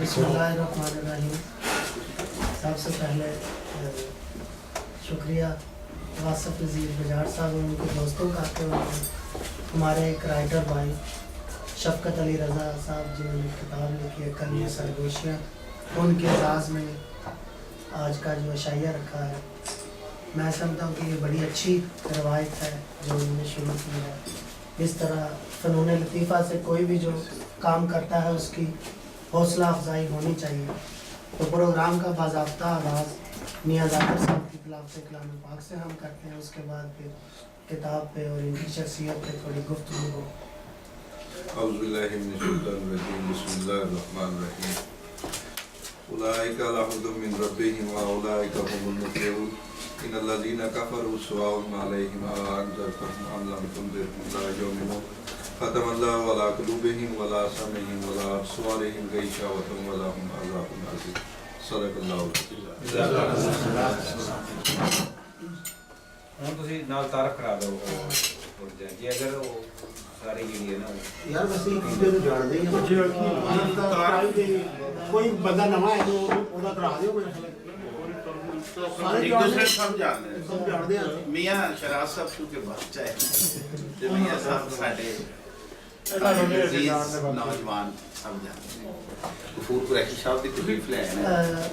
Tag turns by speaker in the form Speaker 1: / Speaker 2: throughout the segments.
Speaker 1: बिस्मिल्लाहिर्रहमानिर्रहीम। सबसे पहले शुक्रिया वासिफ नज़ीर बजाज साहब और उनके दोस्तों का कि हमारे एक राइटर भाई शफकत अली रज़ा साहब जिन्होंने किताब लिखी है कलमी सरगोशियाँ, उनके एजाज़ में आज का जो अशाइया रखा है, मैं समझता हूँ कि ये बड़ी अच्छी रवायत है जो उन्होंने शुरू की है। इस तरह फ़नून लतीफ़ा से कोई भी जो काम करता है उसकी हौसला अफजाई होनी चाहिए। तो प्रोग्राम का बाज़ाब्ता आगाज़ मियाँ ज़ाकिर साहब की तिलावत कलाम पाक से हम करते हैं, उसके बाद फिर किताब पे और इनकी शख्सियत पे थोड़ी गुफ्तगू हो।
Speaker 2: औज़ु बिल्लाहि मिनश शैतानिर रजीम, बिस्मिल्लाहिर रहमानिर रहीम। उलाइका लहुम मिन रब्बिहिम व उलाइका हुमुल मुफ्लिहून। इन्नल्लज़ीना कफ़रू सवाउन अलैहिम अअनज़रतहुम अम लम तुनज़िरहुम ला युमिनून। ख़तमल्लाहु अला क़ुलूबिहिम व ला समइहिम व ला अबसारिहिम ग़िशावतुन व लहुम अज़ाबुन अज़ीम। सदक़ल्लाहुल
Speaker 3: ਹੁਣ ਤੁਸੀਂ ਨਾਲ ਤਾਰਫ ਕਰਾ ਦਿਓ ਹੋ ਜਾਏ ਜੇ ਅਗਰ ਉਹ ਸਾਰੀ ਜਿਹੜੀ ਹੈ ਨਾ
Speaker 4: ਯਾਰ ਬਸ ਇੱਕ ਦੂਜੇ ਨੂੰ ਜਾਣਦੇ ਹੀ ਹਾਂ ਕੋਈ ਬੰਦਾ ਨਵਾਂ ਹੈ ਜੋ ਉਹਦਾ ਕਰਾ ਦਿਓ ਮੇਰੇ ਖਿਆਲ
Speaker 5: एक दूसरे सब जानते हैं,
Speaker 4: ਸਭ ਜਾਣਦੇ ਆ
Speaker 5: मियाँ शराज साहब शू के बच्चा है ते मियाँ साहब साडे अजीज नौजवान सब जानते हैं। गफूर कुरैशी साहब की तशरीफ ले आए हैं।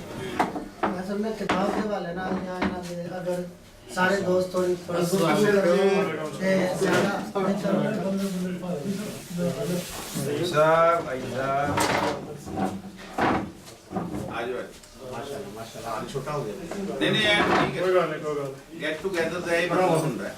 Speaker 1: मैं समझा किताब के वाले ना यहाँ ना दे, अगर सारे दोस्त थोड़ी गुफ्तगू करते ज़्यादा
Speaker 3: साहब ऐसा
Speaker 5: आज
Speaker 4: ਮਾਸ਼ਾਅੱਲਾ ਮਾਸ਼ਾਅੱਲਾ ਅੱਜ ਛੋਟਾ ਹੋ ਗਿਆ
Speaker 5: नहीं नहीं यार ठीक है, गेट टुगेदर ਦਾ ਇਹ ਮਤਲਬ ਹੁੰਦਾ ਹੈ।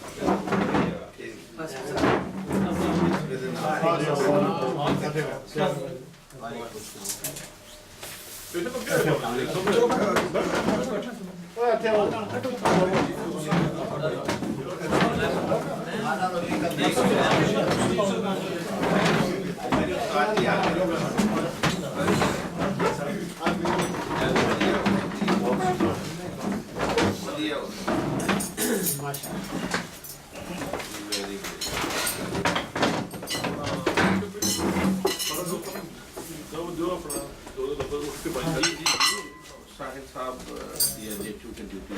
Speaker 5: साहिब साहब ये जेचू के ड्यूटी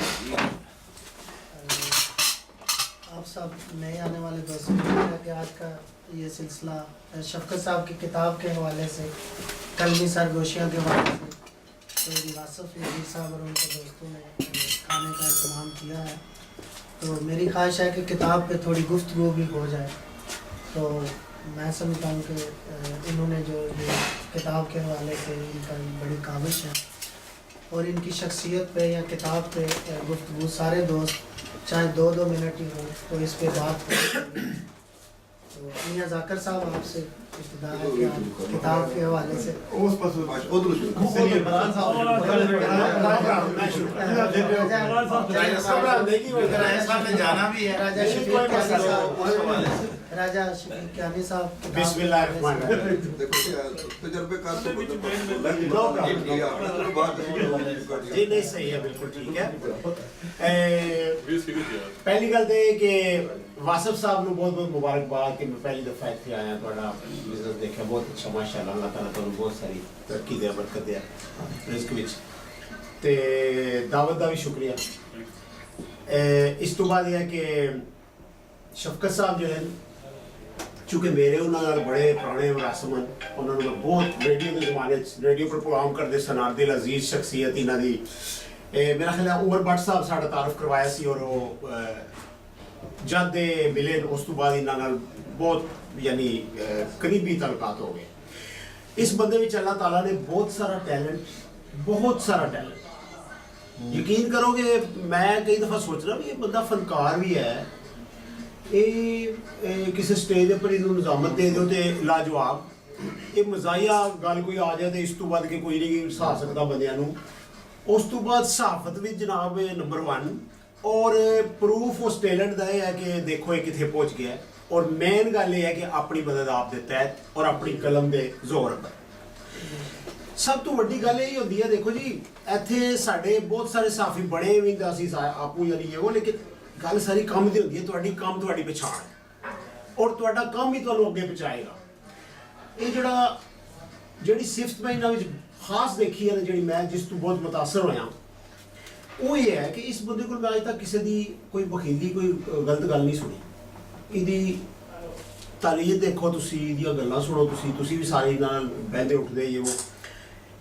Speaker 1: आप सब नए आने वाले दोस्तों को कि आज का ये सिलसिला शफकत साहब की किताब के हवाले से कलमी सरगोशियाँ के हवाले से तो वासिफ नज़ीर साहब और उनके दोस्तों ने खाने का इंतजाम किया है। तो मेरी ख्वाहिश है कि किताब पे थोड़ी गुफ्तगू भी हो जाए। तो मैं समझता हूँ कि इन्होंने जो ये किताब के हवाले से इनका बड़ी काविश है और इनकी शख्सियत पे या किताब पे गुफ्तगू सारे दोस्त चाहे 2-2 मिनट ही हो तो इस पे बात हो। तो मियाँ ज़ाकिर साहब आपसे इब्तिदा है कि आप किताब के हवाले से
Speaker 5: साहब ने जाना भी है।
Speaker 1: राजा शफीक कियानी साहब
Speaker 4: बिस्मिल्लाहिर्रहमानिर्रहीम।
Speaker 2: देखो क्या तजुर्बेकार से
Speaker 4: जी नहीं सही है, बिल्कुल ठीक है। पहली गल तो कि वासिफ साहब ਨੂੰ बहुत बहुत मुबारकबाद कि मैं पहली दफ़ा ਇੱਥੇ आया ਤੁਹਾਡਾ बिजनेस देखा बहुत अच्छा माशाअल्लाह अल्लाह ताला ਤੁਹਾਨੂੰ बहुत सारी तरक्की दे बरकत दे रिस्क ਵਿੱਚ ਤੇ ਦਾਵਤ ਦਾ ਵੀ ਸ਼ੁਕਰੀਆ। ਇਸ ਤੋਂ ਬਾਅਦ ਇਹ ਹੈ ਕਿ ਸ਼ਫਕਤ ਸਾਹਿਬ ਜੋ ਹੈ ਚूँकि मेरे उन्होंने बड़े पुराने रस्म उन्होंने बहुत रेडियो के जमाने रेडियो पर प्रोग्राम करते सन दिल अजीज शख्सियत इन्हों की मेरा ख्याल है उमर भट्ट साहब साढ़ा तारुफ करवाया सी और जब मिले उस तो बाद इन्होंने बहुत यानी करीबी तलकात हो गए। इस बंदे में अल्लाह ताला ने बहुत सारा टैलेंट यकीन करोगे मैं कई दफ़ा सोच रहा भी ये बंदा फनकार भी है, किसी स्टेज पर इन्होंने निजामत दे दो तो लाजवाब ये मजाया गल कोई आ जाए तो इस तो बाद के कोई नहीं हसा सकता बंदियां नूं। उस तो बाद सहाफत भी जनाब नंबर 1 और प्रूफ उस टैलेंट का है कि देखो ये कितने पहुँच गया और मेन गल ये है कि अपनी मदद आप दे तहत और अपनी कलम के जोर पर। सब तो वड्डी गल यही होती है, देखो जी इत्थे साडे बहुत सारे साफी बड़े भी असीं आपू यानी ये वो, लेकिन गल सारी काम की होती है, तुहाडी काम तुहाडी पछाण है और काम ही तुहानूं अगे पहुंचाएगा। ये जिहड़ी सिफत मैं इन्हां विच ਖਾਸ ਦੇਖੀ ਹੈ ਜਿਹੜੀ ਮੈਂ ਜਿਸ ਤੋਂ ਬਹੁਤ ਮੁਤਾਸਰ ਹੋਇਆ ਉਹ ਇਹ ਹੈ ਕਿ ਇਸ ਬੰਦੇ ਕੋਲ ਮੈਂ ਅਜੇ ਤੱਕ ਕਿਸੇ ਦੀ ਕੋਈ ਵਖੀਲੀ ਕੋਈ ਗਲਤ ਗੱਲ ਨਹੀਂ ਸੁਣੀ। ਇਹਦੀ ਤਾਰੀਖ ਦੇਖੋ ਤੁਸੀਂ, ਇਹਦੀਆਂ ਗੱਲਾਂ ਸੁਣੋ ਤੁਸੀਂ ਵੀ ਸਾਰੇ ਨਾਲ ਬਹਿੰਦੇ ਉੱਠਦੇ ਜੇ ਉਹ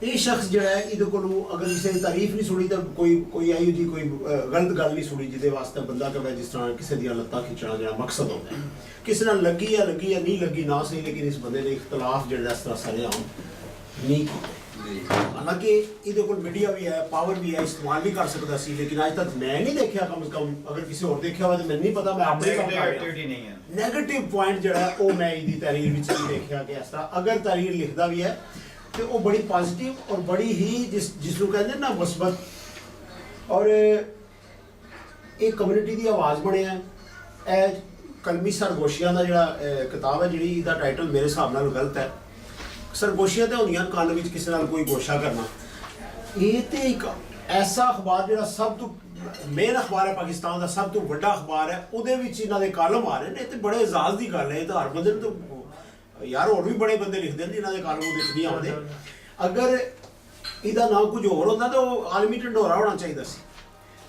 Speaker 4: ਇਹ ਸ਼ਖਸ ਜਿਹੜਾ ਹੈ ਇਹਦੇ ਕੋਲੋਂ ਅਗਰ ਕਿਸੇ ਦੀ ਤਾਰੀਫ ਨਹੀਂ ਸੁਣੀ ਤਾਂ ਕੋਈ ਇਹੋ ਜਿਹੀ ਕੋਈ ਗਲਤ ਗੱਲ ਨਹੀਂ ਸੁਣੀ ਜਿਹਦੇ ਵਾਸਤੇ ਬੰਦਾ ਕਹੇ, ਜਿਸ ਤਰ੍ਹਾਂ ਕਿਸੇ ਦੀਆਂ ਲੱਤਾਂ ਖਿੱਚਣਾ ਜਿਹੜਾ ਮਕਸਦ ਹੁੰਦਾ ਹੈ। ਕਿਸੇ ਨਾਲ ਲੱਗੀ ਜਾਂ ਨਹੀਂ ਲੱਗੀ ਨਾ ਸਹੀ, ਲੇਕਿਨ ਇਸ ਬੰਦੇ ਨੇ ਇਖਤਲਾਫ ਜਿਹੜਾ ਇਸ ਤਰ੍ਹਾਂ ਸਰੇਆਮ ਨਹੀਂ ਕੀਤਾ। ਹਾਲਾਂਕਿ ਇਹਦੇ ਕੋਲ ਮੀਡੀਆ ਵੀ ਹੈ, ਪਾਵਰ ਵੀ ਹੈ, ਇਸਤੇਮਾਲ ਵੀ ਕਰ ਸਕਦਾ ਸੀ, ਲੇਕਿਨ ਅੱਜ ਤੱਕ ਮੈਂ ਨਹੀਂ ਦੇਖਿਆ, ਕਮ ਸੇ ਕਮ ਅਗਰ ਕਿਸੇ ਹੋਰ ਦੇਖਿਆ ਹੋਵੇ ਤਾਂ ਮੈਨੂੰ ਨਹੀਂ ਪਤਾ। ਮੈਂ ਆਪਣੇ ਕੰਮ ਕਰ ਰਿਹਾ,
Speaker 3: ਐਕਟੀਵਿਟੀ ਨਹੀਂ ਹੈ।
Speaker 4: ਨੈਗੇਟਿਵ ਪੁਆਇੰਟ ਜਿਹੜਾ ਉਹ ਮੈਂ ਇਹਦੀ ਤਹਿਰੀਰ ਵਿੱਚ ਨਹੀਂ ਦੇਖਿਆ ਕਿ ਇਸ ਤਰ੍ਹਾਂ ਅਗਰ ਤਹਿਰੀਰ ਲਿਖਦਾ ਵੀ ਹੈ ਤੇ ਉਹ ਬੜੀ ਪੋਜ਼ਿਟਿਵ ਔਰ ਬੜੀ ਹੀ ਜਿਸ ਨੂੰ ਕਹਿੰਦੇ ਨਾ ਮੁਸਬਤ, ਔਰ ਇਹ ਕਮਿਊਨਿਟੀ ਦੀ ਆਵਾਜ਼ ਬਣਿਆ। ਇਹ ਕਲਮੀ ਸਰਗੋਸ਼ੀਆਂ ਦਾ ਜਿਹੜਾ ਕਿਤਾਬ ਹੈ, ਜਿਹੜੀ ਇਹਦਾ ਟਾਈਟਲ ਮੇਰੇ ਹਿਸਾਬ ਨਾਲ ਗਲਤ ਹੈ। ਸਰਗੋਸ਼ੀਆਂ ਤੇ ਹੁੰਦੀਆਂ ਕੰਨ ਵਿੱਚ ਕਿਸੇ ਨਾਲ ਕੋਈ ਗੋਸ਼ਾ ਕਰਨਾ। ਇਹ ਤੇ ਇੱਕ ਐਸਾ ਅਖਬਾਰ ਜਿਹੜਾ ਸਭ ਤੋਂ ਮੇਨ ਅਖਬਾਰ ਹੈ ਪਾਕਿਸਤਾਨ ਦਾ, ਸਭ ਤੋਂ ਵੱਡਾ ਅਖਬਾਰ ਹੈ, ਉਹਦੇ ਵਿੱਚ ਇਹਨਾਂ ਦੇ ਕਾਲਮ ਆ ਰਹੇ ਨੇ ਤੇ ਬੜੇ ਇਜ਼ਾਜ਼ ਦੀ ਗੱਲ ਹੈ। ਇਹ ਤਾਂ ਹਰ ਬੰਦੇ ਨੂੰ ਤਾਂ ਯਾਰ ਹੋਰ ਵੀ ਬੜੇ ਬੰਦੇ ਲਿਖਦੇ ਨੇ ਇਹਨਾਂ ਦੇ ਕਾਲਮ ਉਹਦੇ ਵਿੱਚ ਨਹੀਂ ਆਉਂਦੇ। ਅਗਰ ਇਹਦਾ ਨਾਮ ਕੁਝ ਹੋਰ ਹੁੰਦਾ ਤਾਂ ਉਹ ਆਲਮੀ ਢੰਡੋਰਾ ਹੋਣਾ ਚਾਹੀਦਾ ਸੀ।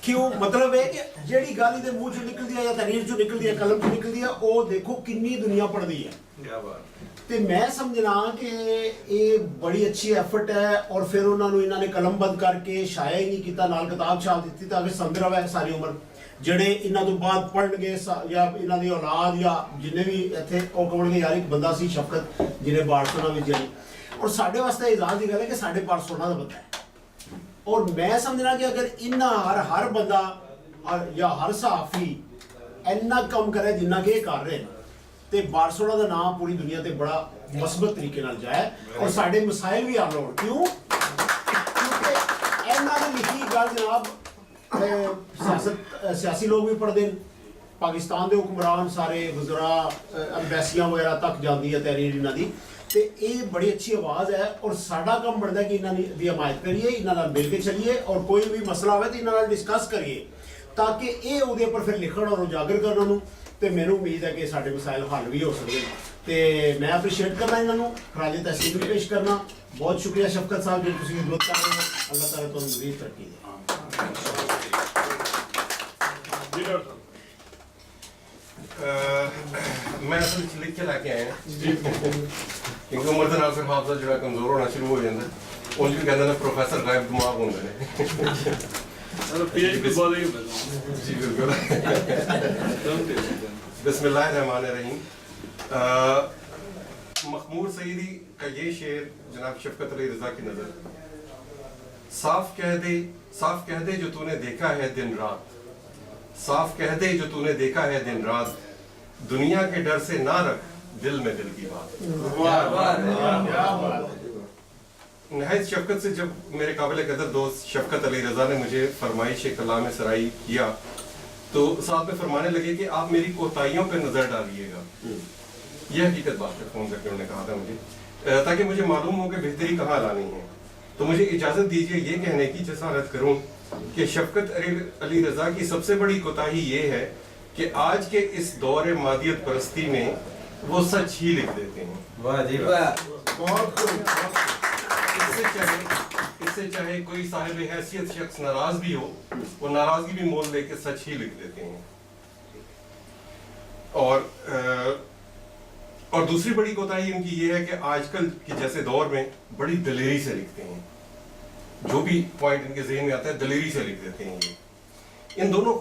Speaker 4: ਕਿਉਂ? ਮਤਲਬ ਇਹ ਕਿ ਜਿਹੜੀ ਗੱਲ ਇਹਦੇ ਮੂੰਹ ਚੋਂ ਨਿਕਲਦੀ ਹੈ ਜਾਂ ਤਹਿਰੀਰ ਚੋਂ ਨਿਕਲਦੀ ਹੈ, ਕਲਮ ਚੋਂ ਨਿਕਲਦੀ ਹੈ, ਉਹ ਦੇਖੋ ਕਿੰਨੀ ਦੁਨੀਆ ਪੜ੍ਹਦੀ ਹੈ।
Speaker 3: ਕਿਆ ਬਾਤ।
Speaker 4: ਤੇ ਮੈਂ ਸਮਝਣਾ ਕਿ ਇਹ ਬੜੀ ਅੱਛੀ ਐਫਰਟ ਹੈ। ਔਰ ਫਿਰ ਉਹਨਾਂ ਨੂੰ ਇਹਨਾਂ ਨੇ ਕਲਮਬੰਦ ਕਰਕੇ ਸ਼ਾਇਆ ਹੀ ਨਹੀਂ ਕੀਤਾ, ਨਾਲ ਕਿਤਾਬ ਛਾਪ ਦਿੱਤੀ ਤਾਂ ਕਿ ਸੰਦਰ ਰਹੇ ਸਾਰੀ ਉਮਰ। ਜਿਹੜੇ ਇਹਨਾਂ ਤੋਂ ਬਾਅਦ ਪੜ੍ਹਨਗੇ ਜਾਂ ਇਹਨਾਂ ਦੀ ਔਲਾਦ ਜਾਂ ਜਿੰਨੇ ਵੀ ਇੱਥੇ ਉਹ ਕਹਣਗੇ ਯਾਰ ਇੱਕ ਬੰਦਾ ਸੀ ਸ਼ਫਕਤ ਜਿਹਨੇ ਬਾਰਸੋਨਾ ਵਿੱਚ ਜਾਈ। ਔਰ ਸਾਡੇ ਵਾਸਤੇ ਇਜ਼ਾਜ਼ ਦੀ ਗੱਲ ਹੈ ਕਿ ਸਾਡੇ ਬਾਰਸੋਨਾ ਦਾ ਬੰਦਾ ਹੈ। ਔਰ ਮੈਂ ਸਮਝਣਾ ਕਿ ਅਗਰ ਇਹਨਾਂ ਹਰ ਬੰਦਾ ਜਾਂ ਹਰ ਸਹਾਫੀ ਇੰਨਾ ਕੰਮ ਕਰੇ ਜਿੰਨਾ ਕਿ ਇਹ ਕਰ ਰਹੇ ਨੇ ਤੇ ਬਾਰਸੋਨਾ ਦਾ ਨਾਮ ਪੂਰੀ ਦੁਨੀਆ ਤੇ ਬੜਾ ਮਸਬਤ ਤਰੀਕੇ ਨਾਲ ਜਾਏ ਔਰ ਸਾਡੇ ਮਸਾਇਲ ਵੀ ਹੱਲ ਹੋਣ। ਕਿਉਂ? ਕਿਉਂਕਿ ਇਹਨਾਂ ਦੀ ਲਿਖੀ ਗੱਲ ਜਨਾਬ ਸਿਆਸੀ ਲੋਕ ਵੀ ਪੜ੍ਹਦੇ ਨੇ, ਪਾਕਿਸਤਾਨ ਦੇ ਹੁਕਮਰਾਨ ਸਾਰੇ ਵਜ਼ਰਾ ਅੰਬੈਸੀਆਂ ਵਗੈਰਾ ਤੱਕ ਜਾਂਦੀ ਹੈ ਤਹਿਰੀਰ ਇਹਨਾਂ ਦੀ। ਤੇ ਇਹ ਬੜੀ ਅੱਛੀ ਆਵਾਜ਼ ਹੈ ਔਰ ਸਾਡਾ ਕੰਮ ਬਣਦਾ ਕਿ ਇਹਨਾਂ ਦੀ ਹਮਾਇਤ ਕਰੀਏ, ਇਹਨਾਂ ਨਾਲ ਮਿਲ ਕੇ ਚੱਲੀਏ ਔਰ ਕੋਈ ਵੀ ਮਸਲਾ ਹੋਵੇ ਤਾਂ ਇਹਨਾਂ ਨਾਲ ਡਿਸਕਸ ਕਰੀਏ ਤਾਂ ਕਿ ਇਹ ਉਹਦੇ ਉੱਪਰ ਫਿਰ ਲਿਖਣ ਔਰ ਉਜਾਗਰ ਕਰਨ ਉਹਨੂੰ। ਤੇ ਮੈਨੂੰ ਉਮੀਦ ਹੈ ਕਿ ਸਾਡੇ ਮਸਾਇਲ ਹੱਲ ਵੀ ਹੋ ਸਕਦੇ ਨੇ। ਤੇ ਮੈਂ ਅਪਰੀਸ਼ੀਏਟ ਕਰਨਾ ਇਹਨਾਂ ਨੂੰ, ਖਰਾਜ ਤਹਿਸੀਨ ਵੀ ਪੇਸ਼ ਕਰਨਾ। ਬਹੁਤ ਸ਼ੁਕਰੀਆ ਸ਼ਫਕਤ ਸਾਹਿਬ, ਜੇ ਤੁਸੀਂ ਮਦਦ ਕਰ ਰਹੇ ਹੋ। ਅੱਲਾਹ ਤਾਲਾ ਤੁਹਾਨੂੰ ਮਜ਼ੀਦ ਤਰੱਕੀ ਦੇ।
Speaker 6: मैं असल च लिख के लैके आया क्योंकि उम्र के नाल फिर हाफजा जो कमजोर होना शुरू हो जाता है। उंज भी कहते हैं प्रोफैसर गायब दिमाग होंगे ने जी बिल्कुल। बिस्मिल्लाहिर्रहमानिर्रहीम। मखमूर सईदी का ये शेर जनाब शफकत अली रज़ा की नज़र। साफ कह दे जो तूने देखा है दिन रात, साफ कह दे जो तूने देखा है दिन रात, दुनिया के डर से ना रख दिल में दिल की बात। नहायत शफकत से जब मेरे काबिल कदर दोस्त शफकत अली रज़ा ने मुझे फरमाइश कलाम सराई किया तो साथ में फरमाने लगे कि आप मेरी कोताहियों पर नज़र डालिएगा। यह हकीकत बात है, फ़ोन करके उन्होंने कहा था मुझे, ताकि मुझे मालूम हो कि बेहतरी कहाँ लानी है। तो मुझे इजाज़त दीजिए ये कहने की जसारत करूँ कि शफकत अली रज़ा की सबसे बड़ी कोताही ये है कि आज के इस दौर मादियत परस्ती में वो सच ही लिख देते हैं।
Speaker 3: वाह जी वाह।
Speaker 6: इससे चाहे कोई साहिब हैसियत शख्स नाराज भी हो, वो नाराजगी भी मोल लेके सच ही लिख देते हैं। और दूसरी बड़ी कोताही इनकी ये है कि आजकल के जैसे दौर में बड़ी दलेरी से लिखते हैं। जो भी पॉइंट इनके ज़हन में आता है दलेरी से लिख देते हैं। इन दोनों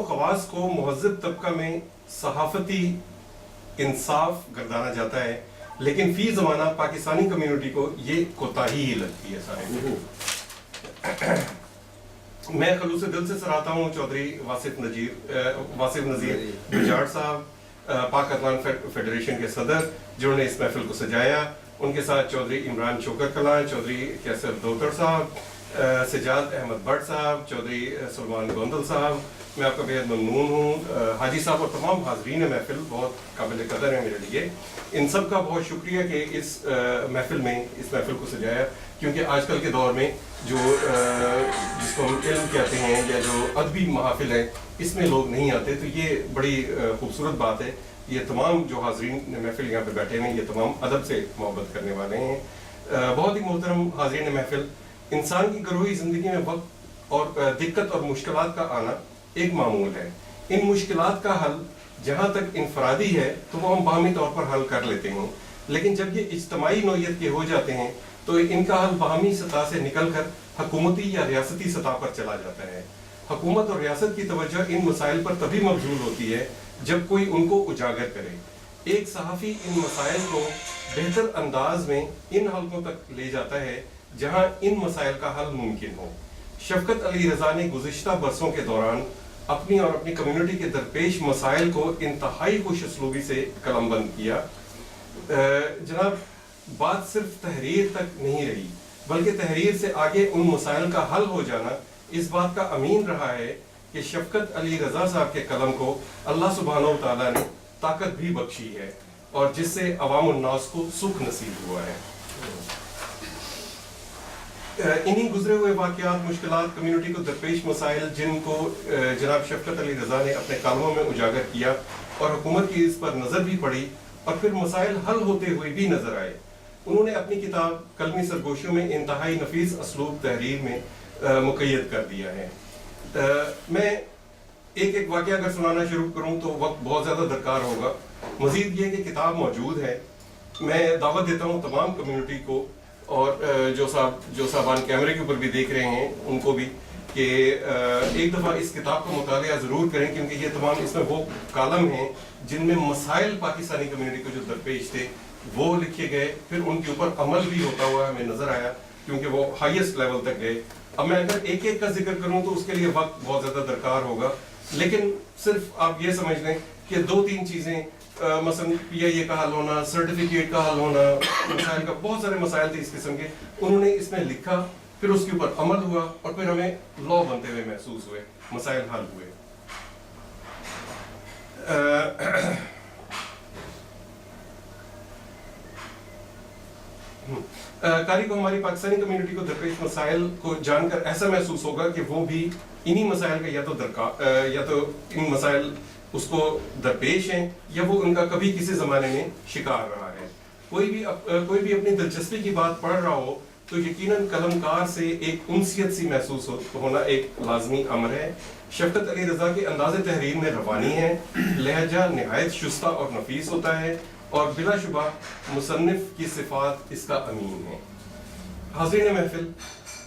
Speaker 6: ख़वास को मुहज़्ज़ब तबका में सहाफ़ती इंसाफ गर्दाना जाता है, लेकिन फी ज़माना पाकिस्तानी कम्युनिटी को ये कोताही ही लगती है सारे। मैं खलूस दिल से सराहता हूँ चौधरी वासिफ नज़ीर बिजाड़ साहब, पाक अदवान फेडरेशन के सदर, जिन्होंने इस महफिल को सजाया। उनके साथ चौधरी इमरान शोकर कलां, चौधरी कैसर दोतर साहब, सजाद अहमद भट्ट साहब, चौधरी सलमान गोंदल साहब, मैं आपका बेहद ममनून हूँ। हाजी साहब और तमाम हाजरीन महफिल बहुत काबिल कदर हैं मेरे लिए। इन सब का बहुत शुक्रिया कि इस महफिल को सजाया, क्योंकि आजकल के दौर में जो जिसको हम इल्म कहते हैं या जो अदबी महफिल है इसमें लोग नहीं आते, तो ये बड़ी खूबसूरत बात है। ये तमाम जो हाजरीन महफिल यहाँ पे बैठे हैं ये तमाम अदब से मोहब्बत करने वाले हैं। बहुत ही मोहतरम हाज़रीन महफिल, इंसान की गरोही ज़िंदगी में वक्त और दिक्कत और मुश्किलात का आना एक मामूल है। इन मुश्किलात का हल जहाँ तक इनफरादी है तो वो हम बाहमी तौर पर हल कर लेते हैं, लेकिन जब ये इज्तमाही नौइयत के हो जाते हैं तो इनका हल बाहमी सतह से निकल कर हुकूमती या रियासती सतह पर चला जाता है। हुकूमत और रियासत की तवज्जो इन मसाइल पर तभी मबजूल होती है जब कोई उनको उजागर करे। एक सहाफ़ी इन मसाइल को बेहतर अंदाज में इन हलकों तक ले जाता है जहाँ इन मसाइल का हल मुमकिन हो। शफकत अली रज़ा ने गुज़िश्ता बरसों के दौरान अपनी और अपनी कम्युनिटी के दरपेश मसाइल को इंतहाई खुश उसलूबी से कलमबंद किया। जनाब, बात सिर्फ तहरीर तक नहीं रही, बल्कि तहरीर से आगे उन मसाइल का हल हो जाना इस बात का अमीन रहा है कि शफकत अली रज़ा साहब के कलम को अल्लाह सुब्हानहू व तआला ने ताकत भी बख्शी है और जिससे अवामुन नास को सुख नसीब हुआ है। इन्हीं गुजरे हुए वाक़यात, मुश्किलात, कम्युनिटी को दरपेश मसाइल जिनको जनाब शफकत अली रज़ा ने अपने कालमों में उजागर किया और हुकूमत की इस पर नज़र भी पड़ी और फिर मसाइल हल होते हुए भी नज़र आए, उन्होंने अपनी किताब कलमी सरगोशियों में इंतहाई नफीस असलूब तहरीर में मुक़य्यद कर दिया है। मैं एक एक वाक़या अगर सुनाना शुरू करूँ तो वक्त बहुत ज़्यादा दरकार होगा। मज़ीद ये कि किताब मौजूद है। मैं दावत देता हूँ तमाम कम्युनिटी को और जो साहबान कैमरे के ऊपर भी देख रहे हैं उनको भी कि एक दफ़ा इस किताब का मुतालिया ज़रूर करें, क्योंकि ये तमाम इसमें वो कालम हैं जिनमें मसाइल पाकिस्तानी कम्युनिटी को जो दरपेश थे वो लिखे गए, फिर उनके ऊपर अमल भी होता हुआ हमें नज़र आया, क्योंकि वो हाईएस्ट लेवल तक गए। अब मैं अगर एक एक का जिक्र करूं तो उसके लिए वक्त बहुत ज़्यादा दरकार होगा, लेकिन सिर्फ आप ये समझ लें कि 2-3 चीज़ें, मसलन PIA का हल होना, सर्टिफिकेट का हल होना, मसाइल का बहुत सारे मसाइल थे इस किस्म के, उन्होंने इसमें लिखा, फिर उसके ऊपर अमल हुआ और फिर हमें लॉ बनते हुए महसूस हुए, मसाइल हल हुए। कारी को हमारी पाकिस्तानी कम्युनिटी को दरपेश मसाइल को जानकर ऐसा महसूस होगा कि वो भी इन्हीं मसाइल का या तो इन मसाइल उसको दरपेश हैं या वो उनका कभी किसी ज़माने में शिकार रहा है। कोई भी अपनी दिलचस्पी की बात पढ़ रहा हो तो यकीनन कलमकार से एक उनसियत सी महसूस होना एक लाजमी अमर है। शफकत अली रज़ा के अंदाज़े तहरीर में रवानी है, लहजा नहायत शुस्ता और नफीस होता है और बिलाशुबा मुसन्निफ की सिफात इसका अमीन है। हाज़रीन महफिल,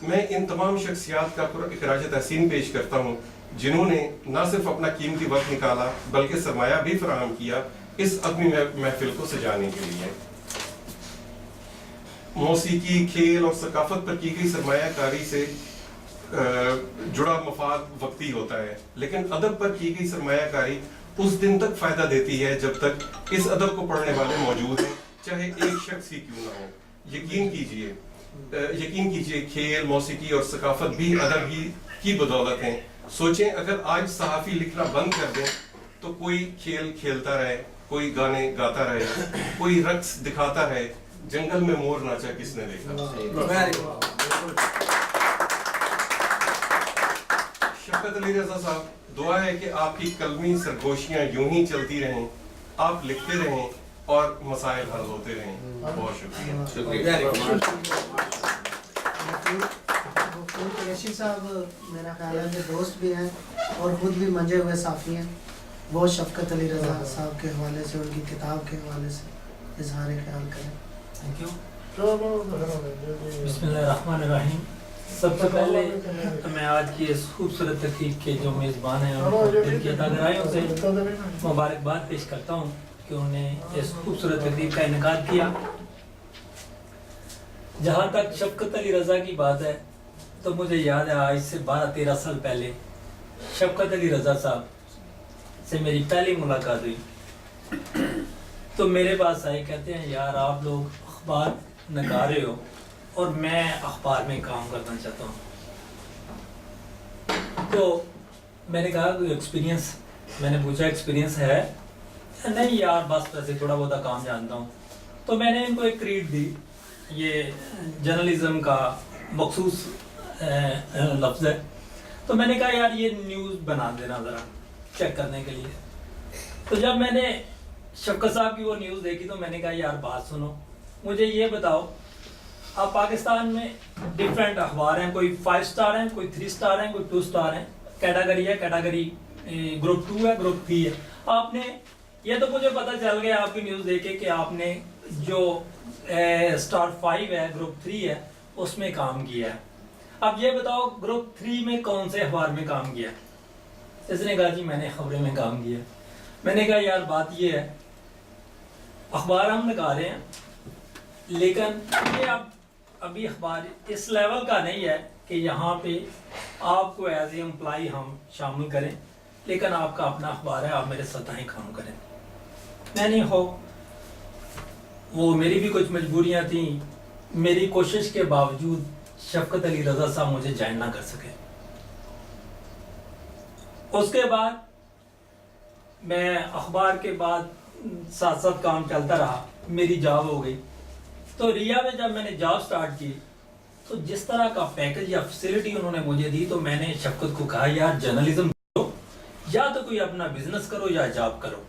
Speaker 6: मैं इन तमाम शख्सियात का इकराज तहसीन पेश करता हूँ जिन्होंने न सिर्फ अपना कीमती वक्त निकाला बल्कि सरमाया भी फराहम किया इस अदमी महफिल को सजाने के लिए। मौसीकी, खेल और सकाफत पर की गई सरमायाकारी से जुड़ा मफाद वक्ती होता है, लेकिन अदब पर की गई सरमायाकारी उस दिन तक फायदा देती है जब तक इस अदब को पढ़ने वाले मौजूद हैं, चाहे एक शख्स ही क्यों ना हो। यकीन कीजिए खेल, मौसीकी और सकाफत भी अदब ही की बदौलत हैं। सोचें, अगर आज सहाफ़ी लिखना बंद कर दें तो कोई खेल खेलता रहे, कोई गाने गाता रहे, कोई रक्स दिखाता रहे, जंगल में मोर नाचा किसने देखा। शफकत अली रज़ा साहब, दुआ है कि आपकी कलमी सरगोशियाँ यूं ही चलती रहें, आप लिखते रहें और मसाइल हल होते रहें। बहुत शुक्रिया।
Speaker 1: कुरैशी साहब मेरा ख्याल है कि दोस्त भी हैं और खुद भी मंजे हुए साफ़ी हैं। वो शफकत अली रज़ा साहब के हवाले से, उनकी किताब के हवाले से इजहार ख्याल करें।
Speaker 7: Thank you. बिस्मिल्लाहिर्रहमानिर्रहीम। सबसे पहले मैं आज की इस खूबसूरत तकरीब के जो मेज़बान हैं उनको दिल की अदागराइयों से मुबारकबाद पेश करता हूँ कि उन्हें इस खूबसूरत तकरीब का इनेकाद किया। जहाँ तक शफकत अली रज़ा की बात है तो मुझे याद है आज से 12-13 साल पहले शफकत अली रज़ा साहब से मेरी पहली मुलाकात हुई। तो मेरे पास आए, कहते हैं यार आप लोग अखबार नगारे हो और मैं अखबार में काम करना चाहता हूँ। तो मैंने कहा कोई एक्सपीरियंस, मैंने पूछा एक्सपीरियंस है? नहीं यार बस वैसे थोड़ा बहुत काम जानता हूँ। तो मैंने इनको एक रीड दी, ये जर्नलिज्म का मखसूस लफ्ज़ है। तो मैंने कहा यार ये न्यूज़ बना देना ज़रा चेक करने के लिए। तो जब मैंने शफकत साहब की वो न्यूज़ देखी तो मैंने कहा यार बात सुनो, मुझे ये बताओ अब पाकिस्तान में डिफरेंट अखबार हैं, कोई 5 स्टार हैं, कोई 3 स्टार हैं, कोई 2 स्टार हैं, कैटेगरी है, कैटेगरी ग्रुप 2 है, ग्रुप 3 है। आपने ये तो मुझे पता चल गया आपकी न्यूज़ देखे कि आपने जो स्टार 5 है, ग्रुप 3 है, उसमें काम किया है। अब ये बताओ ग्रुप 3 में कौन से अखबार में काम किया? इसने कहा जी मैंने खबरें में काम किया। मैंने कहा यार बात ये है, अखबार हम निकाल रहे हैं, लेकिन ये अब अभी अखबार इस लेवल का नहीं है कि यहाँ पे आपको एज ए एम्प्लॉई हम शामिल करें, लेकिन आपका अपना अखबार है, आप मेरे साथ ही काम करें। मैंने हो वो मेरी भी कुछ मजबूरियाँ थी, मेरी कोशिश के बावजूद शफकत अली रजा साहब मुझे ज्वाइन ना कर सके। उसके बाद मैं अखबार के बाद साथ साथ काम चलता रहा, मेरी जॉब हो गई। तो रिया में जब मैंने जॉब स्टार्ट की तो जिस तरह का पैकेज या फैसिलिटी उन्होंने मुझे दी, तो मैंने शफकत को कहा यार जर्नलिज्म करो, या तो कोई अपना बिजनेस करो या जॉब करो,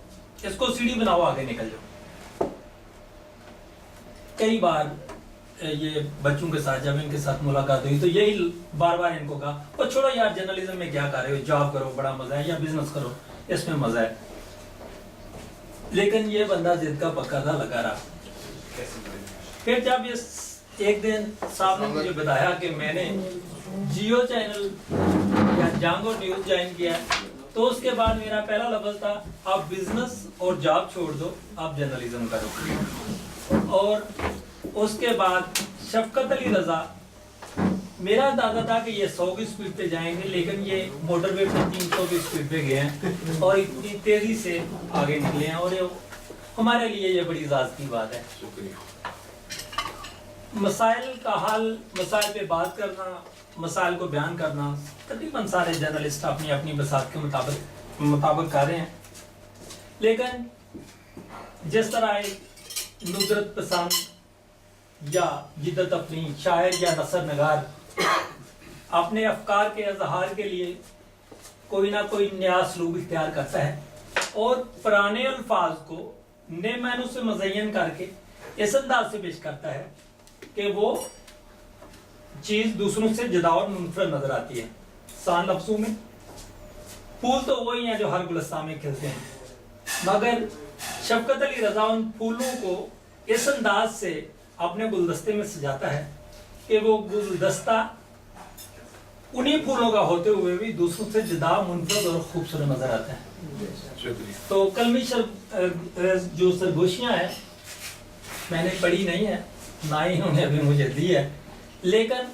Speaker 7: इसको सीढ़ी बनाओ, आगे निकल जाओ। कई बार ये बच्चों के साथ जब इनके साथ मुलाकात हुई तो यही बार बार इनको कहा वो छोड़ो यार जर्नलिज्म में क्या कर रहे हो, जॉब करो बड़ा मजा है, या बिजनेस करो इसमें मजा है। लेकिन ये बंदा जिद का पक्का था, लगा रहा। फिर जब ये एक दिन साहब ने मुझे बताया कि मैंने जियो चैनल या जांगो न्यूज ज्वाइन किया, तो उसके बाद मेरा पहला लफ्ज था आप बिजनेस और जॉब छोड़ दो, आप जर्नलिज्म करो। और उसके बाद शफकत अली रजा, मेरा अंदाजा था कि ये 100 की स्पीड पे जाएंगे, लेकिन ये मोटरवे पे 300 की स्पीड पे गए हैं और इतनी तेजी से आगे निकले हैं, और ये हमारे लिए ये बड़ी इजाज़त की बात है। मसाइल का हल, मसाइल पे बात करना, मसाइल को बयान करना, तकरीबन सारे जर्नलिस्ट अपनी अपनी बसात के मुताबिक कर रहे हैं। लेकिन जिस तरह एक नुसरत पसंद या जिद्दत अपनी शायर या नसर नगार अपने अफकार के इजहार के लिए कोई ना कोई नया सलूक इख्तियार करता है और पुराने अल्फाज को नए मायनों से मुज़य्यन करके इस अंदाज से पेश करता है कि वो चीज़ दूसरों से जुदा और मुनफरद नजर आती है। सान लफ्ज़ों में फूल तो वही हैं जो हर गुलस्तान में खिलते हैं, मगर शफकत अली रजा उन फूलों को इस अंदाज से अपने गुलदस्ते में सजाता है कि वो गुलदस्ता उन्हीं फूलों का होते हुए भी दूसरों से जुदा, मुनफरद और खूबसूरत नजर आता है। तो कलमी जो सरगोशियाँ हैं मैंने पढ़ी नहीं है, ना ही उन्होंने अभी मुझे दी है, लेकिन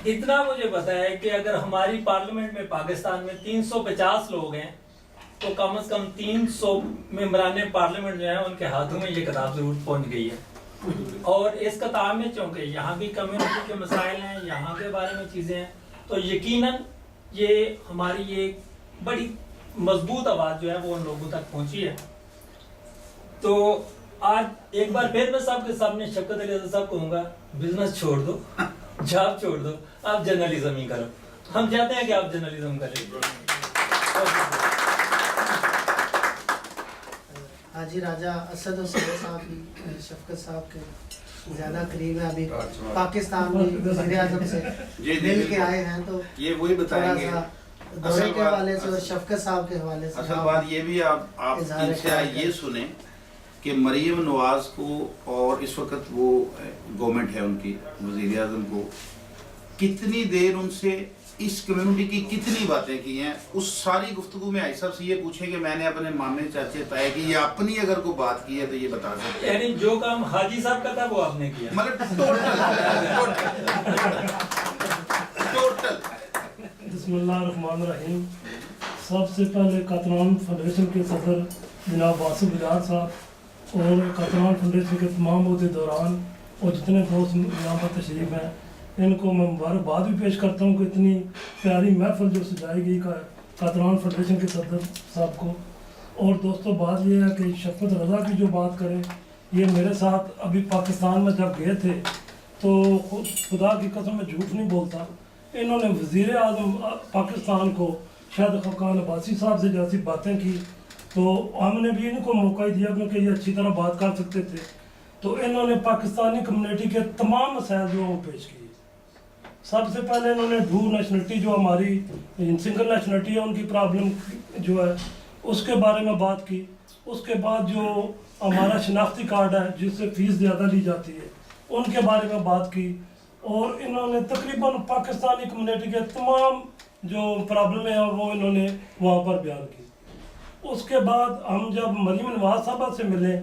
Speaker 7: इतना मुझे पता है कि अगर हमारी पार्लियामेंट में पाकिस्तान में 350 लोग हैं तो कम से कम 300 मेंबरान पार्लियामेंट जो है उनके हाथों में ये किताब जरूर पहुंच गई है। और इस किताब में चूँकि यहाँ की कम्युनिटी के मसाइल हैं, यहाँ के बारे में चीज़ें हैं, तो यकीनन ये हमारी एक बड़ी मजबूत आवाज़ जो है वो उन लोगों तक पहुँची है। तो आज एक बार फिर मैं सबके सामने शफकत अली रजा साहब कहूँगा, बिजनेस छोड़ दो, जॉब छोड़ दो, आप जर्नलिज्म ही करो। हम चाहते हैं कि आप जर्नलिज्म करें।
Speaker 1: हाजी राजा असद हुसैन साहब भी शफकत साहब के ज़्यादा करीब है, अभी पाकिस्तान में वज़ीर आज़म से मिल के आए हैं, तो
Speaker 5: ये वही बताएंगे
Speaker 1: दौरे के हवाले से और शफकत साहब के हवाले से।
Speaker 5: असल बात ये भी आप इनसे ये सुने कि मरीम नवाज को और इस वक्त वो गवर्नमेंट है उनकी वज़ीर आज़म को कितनी देर उनसे इस कम्युनिटी की कितनी बातें की हैं, उस सारी गुफ्तगू में आई साहब से ये पूछें कि मैंने अपने मामे चाचे तय की या अपनी अगर कोई बात की है तो ये बता सकते हैं।
Speaker 7: यानी जो काम हाजी साहब का था वो आपने किया,
Speaker 5: मतलब टोटल।
Speaker 8: बिस्मिल्लाहिर्रहमानिर्रहीम। सबसे पहले कातरान फाउंडेशन के सदर जनाब वासिफ बिलाल साहब और कातरान फाउंडेशन के तमाम अहदेदारान और जितने दोस्त यहाँ पर तशरीफ़ हैं, इनको मैं मुबारकबाद भी पेश करता हूँ कि इतनी प्यारी महफिल जो सजाई गई कातरान फेडरेशन के सदर साहब को। और दोस्तों बात ये है कि शफकत रजा की जो बात करें, ये मेरे साथ अभी पाकिस्तान में जब गए थे तो खुदा की कसम में झूठ नहीं बोलता, इन्होंने वज़ीर आज़म पाकिस्तान को शाहिद खकान अब्बासी साहब से जैसी बातें की, तो हमने भी इनको मौका ही दिया क्योंकि ये अच्छी तरह बात कर सकते थे। تو انہوں نے پاکستانی کمیونٹی کے تمام مسائل جو ہیں وہ پیش کیے. سب سے پہلے انہوں نے ڈو نیشنلٹی جو ہماری سنگل نیشنلٹی ہے ان کی پرابلم جو ہے اس کے بارے میں بات کی. اس کے بعد جو ہمارا شناختی کارڈ ہے جس سے فیس زیادہ لی جاتی ہے ان کے بارے میں بات کی. اور انہوں نے تقریباً پاکستانی کمیونٹی کے تمام جو پرابلمیں ہیں وہ انہوں نے وہاں پر بیان کی. اس کے بعد ہم جب مریم نواز صاحبہ سے ملے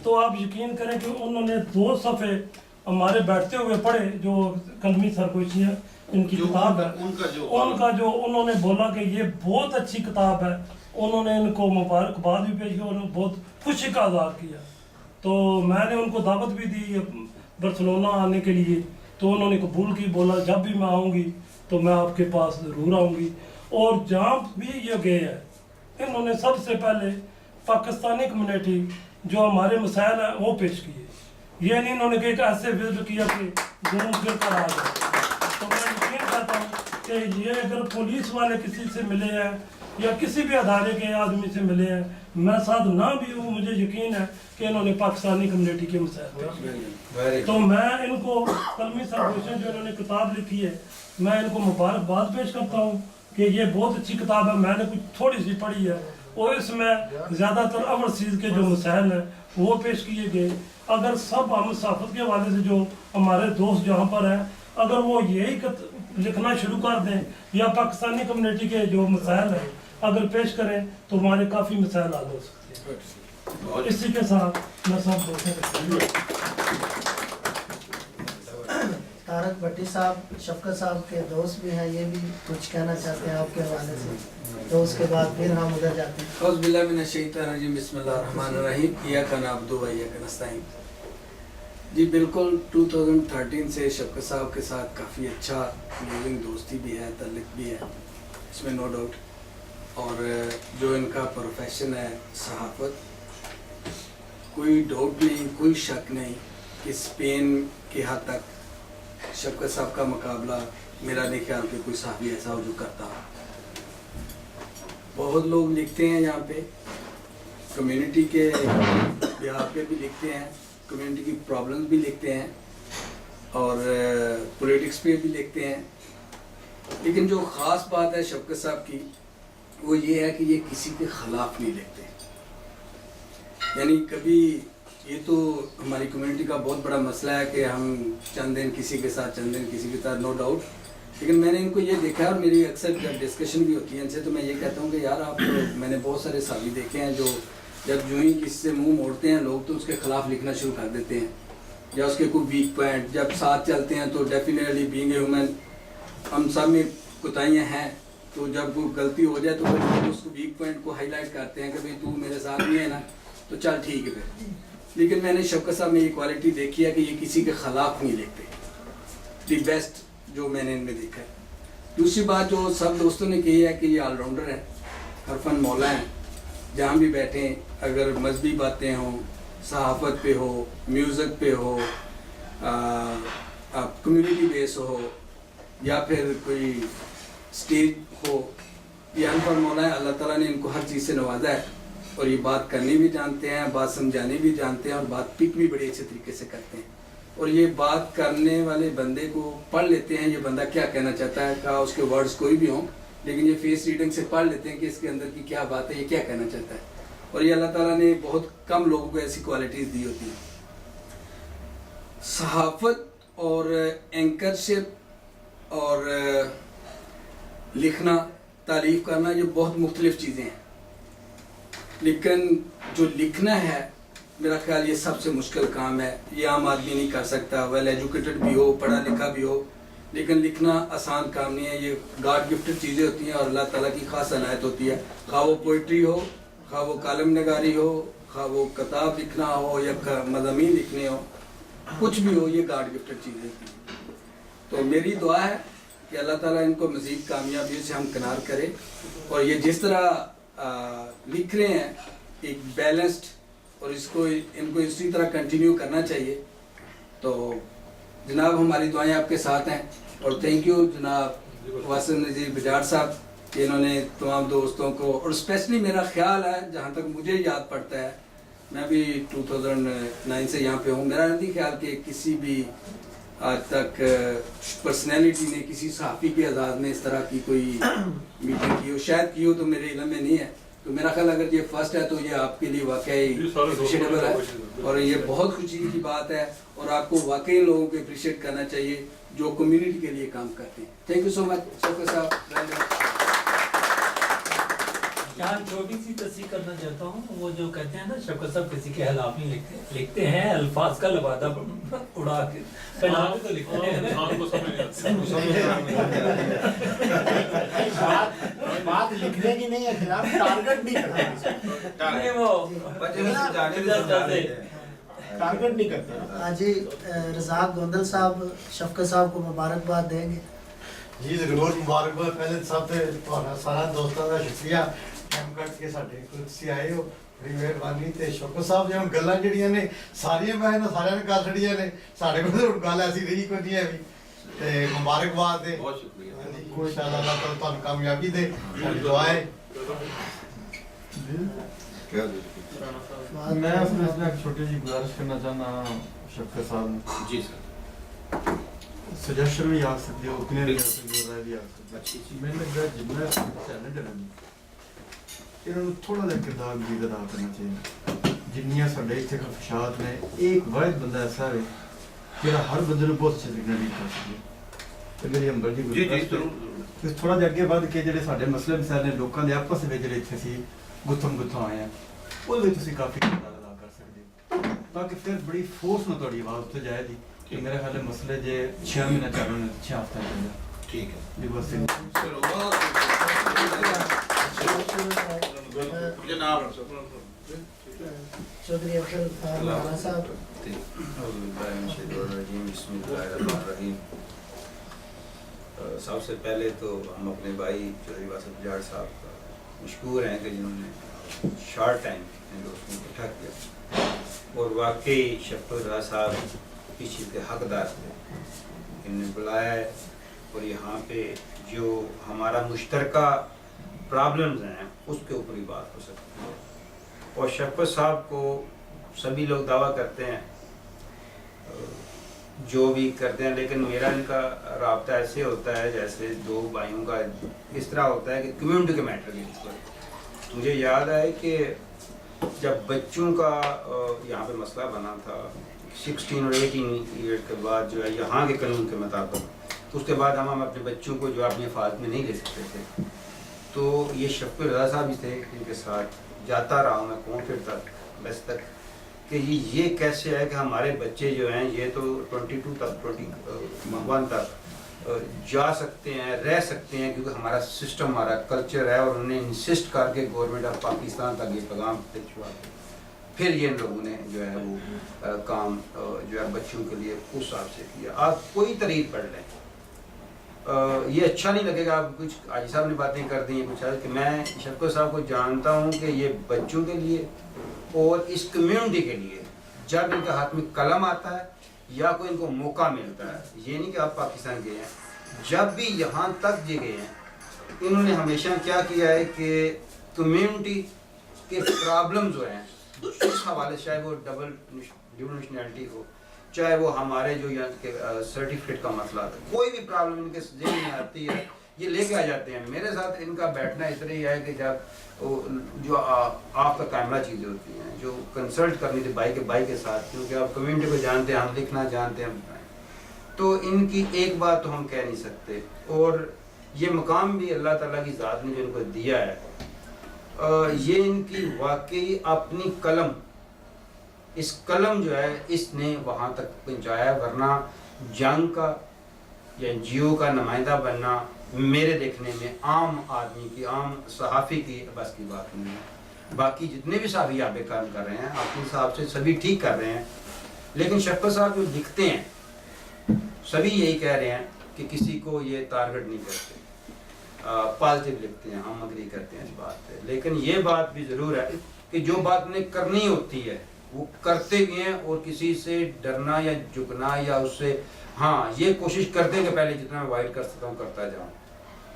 Speaker 8: تو آپ یقین کریں کہ انہوں نے 2 صفحے ہمارے بیٹھتے ہوئے پڑھے جو کلمی سرگوشیاں ان کی کتاب ہے ان کا جو انہوں نے بولا کہ یہ بہت اچھی کتاب ہے. انہوں نے ان کو مبارکباد بھی پیش کی اور بہت خوشی کا اظہار کیا. تو میں نے ان کو دعوت بھی دی برسلونا آنے کے لیے تو انہوں نے قبول کی. بولا جب بھی میں آؤں گی تو میں آپ کے پاس ضرور آؤں گی. اور جہاں بھی یہ گئے ہیں انہوں نے سب سے پہلے پاکستانی کمیونٹی جو ہمارے مسائل ہیں وہ پیش کیے. یہ نہیں انہوں نے کہ ایک ایسے وزٹ کیا کہ گھوم پھر کر آ جائے. تو میں یقین کرتا ہوں کہ یہ اگر پولیس والے کسی سے ملے ہیں یا کسی بھی ادارے کے آدمی سے ملے ہیں میں ساتھ نہ بھی ہوں مجھے یقین ہے کہ انہوں نے پاکستانی کمیونٹی کے مسائل پیش کیے. تو میں ان کو کلمی سرگوشیاں جو انہوں نے کتاب لکھی ہے میں ان کو مبارکباد پیش کرتا ہوں کہ یہ بہت اچھی کتاب ہے. میں نے کچھ تھوڑی سی پڑھی ہے اور اس میں زیادہ تر اوورسیز کے جو مسائل ہیں وہ پیش کیے گئے. اگر سب ہم صحافت کے حوالے سے جو ہمارے دوست جہاں پر ہیں اگر وہ یہی لکھنا شروع کر دیں یا پاکستانی کمیونٹی کے جو مسائل ہیں اگر پیش کریں تو ہمارے کافی مسائل حل ہو سکتے ہیں. اسی کے ساتھ میں سب دوستوں
Speaker 1: طارق بھٹی صاحب شفقت صاحب کے دوست بھی ہیں یہ بھی کچھ کہنا چاہتے ہیں آپ کے حوالے سے تو اس کے بعد پھر ہم ادھر جاتے ہیں.
Speaker 9: اعوذ باللہ من الشیطان الرجیم بسم اللہ الرحمن الرحیم ایاک نعبد و ایاک نستعین. جی بالکل 2013 سے شفقت صاحب کے ساتھ کافی اچھا لیونگ دوستی بھی ہے تعلق بھی ہے اس میں نو ڈاؤٹ. اور جو ان کا پروفیشن ہے صحافت کوئی ڈاؤٹ نہیں کوئی شک نہیں کہ اسپین کے حد تک شفقت صاحب کا مقابلہ میرا نہیں خیال کہ کوئی صحافی ایسا ہو جو کرتا ہو. بہت لوگ لکھتے ہیں یہاں پہ کمیونٹی کے بہار پہ بھی لکھتے ہیں کمیونٹی کی پرابلمز بھی لکھتے ہیں اور پولیٹکس پہ بھی لکھتے ہیں. لیکن جو خاص بات ہے شفقت صاحب کی وہ یہ ہے کہ یہ کسی کے خلاف نہیں لکھتے. یعنی کبھی یہ تو ہماری کمیونٹی کا بہت بڑا مسئلہ ہے کہ ہم چند دن کسی کے ساتھ چند دن کسی کے ساتھ نو ڈاؤٹ. لیکن میں نے ان کو یہ دیکھا اور میری اکثر جب ڈسکشن بھی ہوتی ہے ان سے تو میں یہ کہتا ہوں کہ یار آپ میں نے بہت سارے صحافی دیکھے ہیں جو جب جو ہی کسی سے منہ موڑتے ہیں لوگ تو اس کے خلاف لکھنا شروع کر دیتے ہیں یا اس کے کوئی ویک پوائنٹ جب ساتھ چلتے ہیں تو ڈیفینیٹلی بینگ اے ہیومن ہم سب میں کوتاہیاں ہیں تو جب کوئی غلطی ہو جائے تو وہ اس کو ویک پوائنٹ کو ہائی لائٹ کرتے ہیں کہ بھائی تو میرے ساتھ نہیں ہے نا تو چل ٹھیک ہے پھر. لیکن میں نے شفقت صاحب میں یہ کوالٹی دیکھی ہے کہ یہ کسی کے خلاف نہیں لکھتے. دی بیسٹ جو میں نے ان میں دیکھا ہے. دوسری بات جو سب دوستوں نے کہی ہے کہ یہ آل راؤنڈر ہے ہر فن مولا ہیں. جہاں بھی بیٹھیں اگر مذہبی باتیں ہوں صحافت پہ ہو میوزک پہ ہو کمیونٹی بیس ہو یا پھر کوئی اسٹیج ہو یہ ہر فن مولا ہے. اللہ تعالیٰ نے ان کو ہر چیز سے نوازا ہے اور یہ بات کرنی بھی جانتے ہیں بات سمجھانے بھی جانتے ہیں اور بات پک بھی بڑے اچھے طریقے سے کرتے ہیں. اور یہ بات کرنے والے بندے کو پڑھ لیتے ہیں یہ بندہ کیا کہنا چاہتا ہے کہا اس کے ورڈز کوئی بھی ہوں لیکن یہ فیس ریڈنگ سے پڑھ لیتے ہیں کہ اس کے اندر کی کیا بات ہے یہ کیا کہنا چاہتا ہے. اور یہ اللہ تعالیٰ نے بہت کم لوگوں کو ایسی کوالٹیز دی ہوتی ہیں. صحافت اور اینکرشپ اور لکھنا تعریف کرنا یہ بہت مختلف چیزیں ہیں. لیکن جو لکھنا ہے میرا خیال یہ سب سے مشکل کام ہے. یہ عام آدمی نہیں کر سکتا ویل ایجوکیٹڈ بھی ہو پڑھا لکھا بھی ہو لیکن لکھنا آسان کام نہیں ہے. یہ گاڈ گفٹڈ چیزیں ہوتی ہیں اور اللہ تعالیٰ کی خاص عنایت ہوتی ہے. خواہ وہ پوئٹری ہو خواہ وہ کالم نگاری ہو خواہ وہ کتاب لکھنا ہو یا مضامین لکھنے ہو کچھ بھی ہو یہ گاڈ گفٹڈ چیزیں ہوتی ہیں. تو میری دعا ہے کہ اللہ تعالیٰ ان کو مزید کامیابیوں سے ہم کنار کرے اور یہ جس طرح لکھ رہے ہیں ایک بیلنسڈ اور ان کو اسی طرح کنٹینیو کرنا چاہیے. تو جناب ہماری دعائیں آپ کے ساتھ ہیں اور تھینک یو جناب واسف نذیر بجاڑ صاحب کہ انہوں نے تمام دوستوں کو اور اسپیشلی میرا خیال ہے جہاں تک مجھے یاد پڑتا ہے मैं भी 2009 से यहाँ पे हूँ। मेरा नहीं ख्याल कि किसी भी आज तक पर्सनैलिटी ने किसी सहाफ़ी के आज़ाद में इस तरह की कोई मीटिंग की हो, शायद की हो तो मेरे इल्म में नहीं है। तो मेरा ख्याल अगर ये फर्स्ट है तो ये आपके लिए वाकई अप्रिशिएटेबल है और ये बहुत खुशी की बात है और आपको वाकई लोगों को अप्रिशिएट करना चाहिए जो कम्युनिटी के लिए काम करते हैं। Thank you so much Shaukat साहब।
Speaker 7: यहाँ छोटी सी तस्वीर करना चाहता हूँ, वो जो कहते हैं ना शौकत साहब किसी के खिलाफ नहीं लिखते हैं, अल्फाज का लबादा उड़ा के पहनावे तो लिखते हैं।
Speaker 4: बात लिखने की नहीं है, खिलाफ टारगेट नहीं करते,
Speaker 7: नहीं वो
Speaker 4: टारगेट नहीं करते।
Speaker 1: हाँ जी, रज़ाक गोंदल साहब शफकत साहब को मुबारकबाद देंगे।
Speaker 10: जी जरूर मुबारकबाद। पहले सब ते तुहाडा सारा दोस्तां दा शुक्रिया टाइम कट के साडे कुर्सी आए हो, बड़ी मेहरबानी। ते शौकत साहब जी गल्लां जड़ियां ने सारियां मैं सारियां ने कर छड़ियां ने, साडे कोल हुण गल ऐसी रही कोई नहीं है भी। ते मुबारकबाद दे,
Speaker 2: बहुत शुक्रिया।
Speaker 10: इंशाअल्लाह अल्लाह ताला तुहानू कामयाबी दे, साडी दुआ है।
Speaker 2: क्या
Speaker 10: मैं अपने एक छोटी जी गुजारिश करना चाहना शफकत साहब
Speaker 5: जी सर।
Speaker 10: सजेशन भी आ सकती है, ओपिनियन भी आ सकती है, राय भी आ सकती है। मैंने लगता है जितना टैलेंट है इन्होंने थोड़ा जिहा किरदार भी अदा करना चाहिए। जिन्नियां साडे इत्थे खफशात ने, एक वाहिद बंदा ऐसा है जिहड़ा हर बंदे नूं बहुत अच्छे तरीके नाल लीड कर सके। ते मेरी अंबर जी गुजारिश थोड़ा जिहा अगे वध के जिहड़े साडे मसले मसाइल ने लोकां दे आपस विच जिहड़े इत्थे सी गुत्थम गुत्था आए हैं ਉਹਦੇ ਵਿੱਚ ਤੁਸੀਂ ਕਾਫੀ ਕਿਰਦਾਰ ਅਦਾ ਕਰ ਸਕਦੇ ਹੋ, ਤਾਂ ਕਿ ਫਿਰ ਬੜੀ ਫੋਰਸ ਨਾਲ ਤੁਹਾਡੀ ਆਵਾਜ਼ ਉੱਤੇ ਜਾਏਗੀ ਕਿ ਮੇਰੇ ਖਿਆਲ ਹੈ ਮਸਲੇ ਜੇ 6 ਮਹੀਨੇ ਚੱਲਣ 6 ਹਫ਼ਤੇ ਚੱਲਦਾ।
Speaker 5: ठीक है
Speaker 10: ਜੀ ਬਸ
Speaker 5: जनाब।
Speaker 1: चौधरी अफजल राणा साहब।
Speaker 3: सबसे पहले तो हम अपने भाई चौधरी वासिफ बजाड़ साहब का मशकूर हैं कि जिन्होंने शॉर्ट टाइम इन दोस्तों को इकट्ठा किया और वाकई शफकत रज़ा साहब इस चीज़ के हकदार थे। इन्हें बुलाया है और यहाँ पे जो हमारा मुश्तरका प्रॉब्लम्स हैं उसके ऊपर ही बात हो सकती है। और शफकत साहब को सभी लोग दावा करते हैं जो भी करते हैं, लेकिन मेरा इनका राब्ता ऐसे होता है जैसे दो भाइयों का इस तरह होता है कि कम्युनिटी के मैटर के ऊपर। मुझे याद है कि जब बच्चों का यहाँ पे मसला बना था 16 और 18 ईयर के बाद जो है यहाँ के कानून के मुताबिक, उसके बाद हम अपने बच्चों को जो अपनी हिफाजत में नहीं ले सकते थे, तो ये शफकत रज़ा साहब भी थे, इनके साथ जाता रहा हूँ मैं कौन फिरता बस तक कि ये कैसे है कि हमारे बच्चे जो हैं ये तो 22 तक 21 तक जा सकते हैं, रह सकते हैं, क्योंकि हमारा सिस्टम हमारा कल्चर है और उन्हें इंसिस्ट करके गवर्नमेंट ऑफ पाकिस्तान तक ये पैगाम भिजवा दिया। फिर ये लोगों ने जो है वो काम जो है बच्चों के लिए उस हिसाब से किया। आप कोई तरीक पढ़ लें, ये अच्छा नहीं लगेगा। आप कुछ हाजी साहब ने बातें कर दी हैं कुछ कि मैं शफकत साहब को जानता हूँ कि ये बच्चों के लिए और इस कम्युनिटी के लिए जब इनके हाथ में कलम आता है या कोई इनको मौका मिलता है, ये नहीं कि आप पाकिस्तान गए हैं, जब भी यहाँ तक जे गए हैं इन्होंने हमेशा क्या किया है कि कम्युनिटी के प्रॉब्लम जो हैं इस हवाले से, चाहे वो डबल नेशनैलिटी हो, चाहे वो हमारे जो यहाँ के सर्टिफिकेट का मसला था, कोई भी प्रॉब्लम इनके ज़हन में आती है ये लेके आ जाते हैं। मेरे साथ इनका बैठना इस तरह ही है कि जब जो आपका कैमरा चीज़ें होती हैं जो कंसल्ट करनी थी भाई के साथ, क्योंकि आप कम्युनिटी को जानते हैं, हम लिखना जानते हैं, तो इनकी एक बात तो हम कह नहीं सकते। और ये मकाम भी अल्लाह ताला की ज़ात ने जो इनको दिया है, ये इनकी वाकई अपनी कलम, इस कलम जो है इसने वहाँ तक पहुँचाया, वरना जंग का या NGO का नुमाइंदा बनना मेरे देखने में आम आदमी की, आम सहाफ़ी की बस की बात नहीं है। बाकी जितने भी सहाफ़ी यहाँ पे काम कर रहे हैं अपने हिसाब से सभी ठीक कर रहे हैं, लेकिन शफकत साहब जो लिखते हैं सभी यही कह रहे हैं कि किसी को ये टारगेट नहीं करते, पॉजिटिव लिखते हैं, हम अग्री करते हैं इस बात पे। लेकिन ये बात भी ज़रूर है कि जो बात उन्हें करनी होती है वो करते भी हैं और किसी से डरना या झुकना या उससे, हाँ ये कोशिश करते हैं कि पहले जितना मैं अवॉइड कर सकता हूँ करता जाऊँ,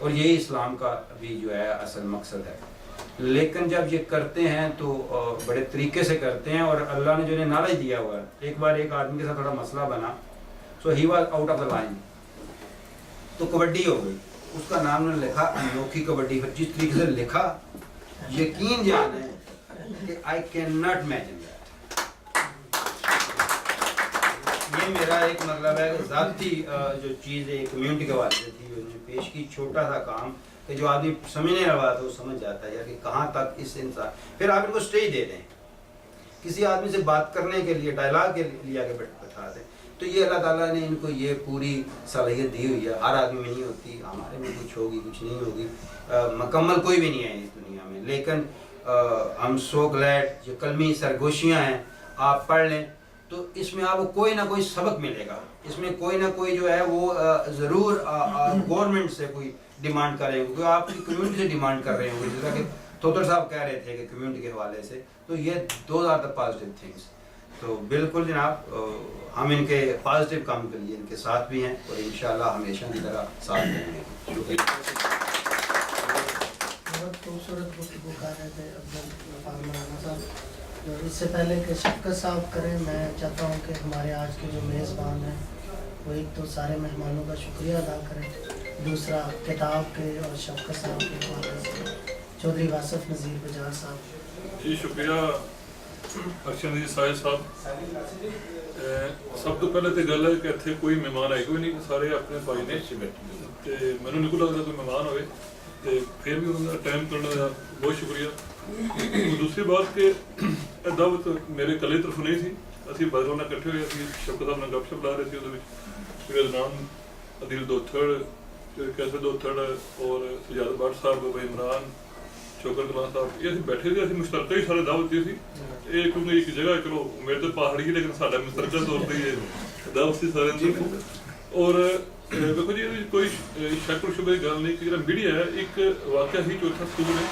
Speaker 3: और यही इस्लाम का भी जो है असल मकसद है। लेकिन जब ये करते हैं तो बड़े तरीके से करते हैं, और अल्लाह ने जो इन्हें नॉलेज दिया हुआ है। एक बार एक आदमी के साथ थोड़ा मसला बना, so he was out of the line, तो कबड्डी हो गई, उसका नाम ने लिखा अनोखी कबड्डी। फिर जिस तरीके से लिखा, यकीन जाने कि I can not imagine that. ये मेरा एक मतलब है कि ज़ाती जो चीज़ है कम्युनिटी के हवाले से थी, उन्होंने पेश की, छोटा सा काम कि जो आदमी समझने वाला तो समझ जाता है यार कि कहाँ तक इस इंसान। फिर आप इनको स्टेज दे दें, किसी आदमी से बात करने के लिए, डायलॉग के लिए आगे बैठा दें, तो ये अल्लाह ताला ने इनको ये पूरी सलाहियत दी हुई है। हर आदमी में नहीं होती, हमारे में कुछ होगी कुछ नहीं होगी, मुकम्मल कोई भी नहीं है इस दुनिया में। लेकिन हम सो ग्लैड जो कलमी सरगोशियाँ हैं आप पढ़ लें, तो इसमें आपको कोई ना कोई सबक मिलेगा। इसमें कोई ना कोई जो है वो ज़रूर गवर्नमेंट से कोई डिमांड कर रहे होंगे, आपकी कम्युनिटी से डिमांड कर रहे होंगे, जैसा कि तोतर साहब कह रहे थे कि कम्युनिटी के हवाले से। तो ये those are the positive things. तो बिल्कुल जनाब, हम इनके पॉजिटिव काम के लिए इनके साथ भी हैं और इंशाल्लाह हमेशा की तरह साथ देंगे। शुक्रिया।
Speaker 1: बहुत खूबसूरत गुफ्तगू कर रहे थे अफजल मौलाना साहब। तो इससे पहले कि शफकत साहब करें, मैं चाहता हूँ कि हमारे आज के जो मेज़बान हैं वो एक तो सारे मेहमानों का शुक्रिया अदा करें, दूसरा किताब के और शफकत साहब के हवाले से चौधरी वासिफ नज़ीर बजाज साहब।
Speaker 11: जी शुक्रिया अर्शन जी साहिब साहब। सब तो पहले तो गल है कि इतने कोई मेहमान आए कोई नहीं, सारे अपने भाई ने तो मैंने नहीं लगता कोई मेहमान होए, तो फिर भी उन्होंने टाइम करने का बहुत शुक्रिया। दूसरी बात कि दावत मेरे कले तरफ नहीं थी, असं बदलों ने इकट्ठे हुए, शफकत साहब ने गपशप ला रहे थे, मेरे नाम अदिल दोथड़, कैसर दोथड़ और सजाद भट्ट साहब, इमरान शोकर कलां साहब, ये बैठे थे, असं मुश्तरका ही सारे दावत दी थी। ये क्योंकि एक जगह चलो मेरे तो पहाड़ी है, लेकिन साडा मुश्तरका तौर पर ये दावत से सारे। और देखो जी, कोई शक और शुबे की गल नहीं कि मीडिया है एक वाकया ही चौथा स्कूल है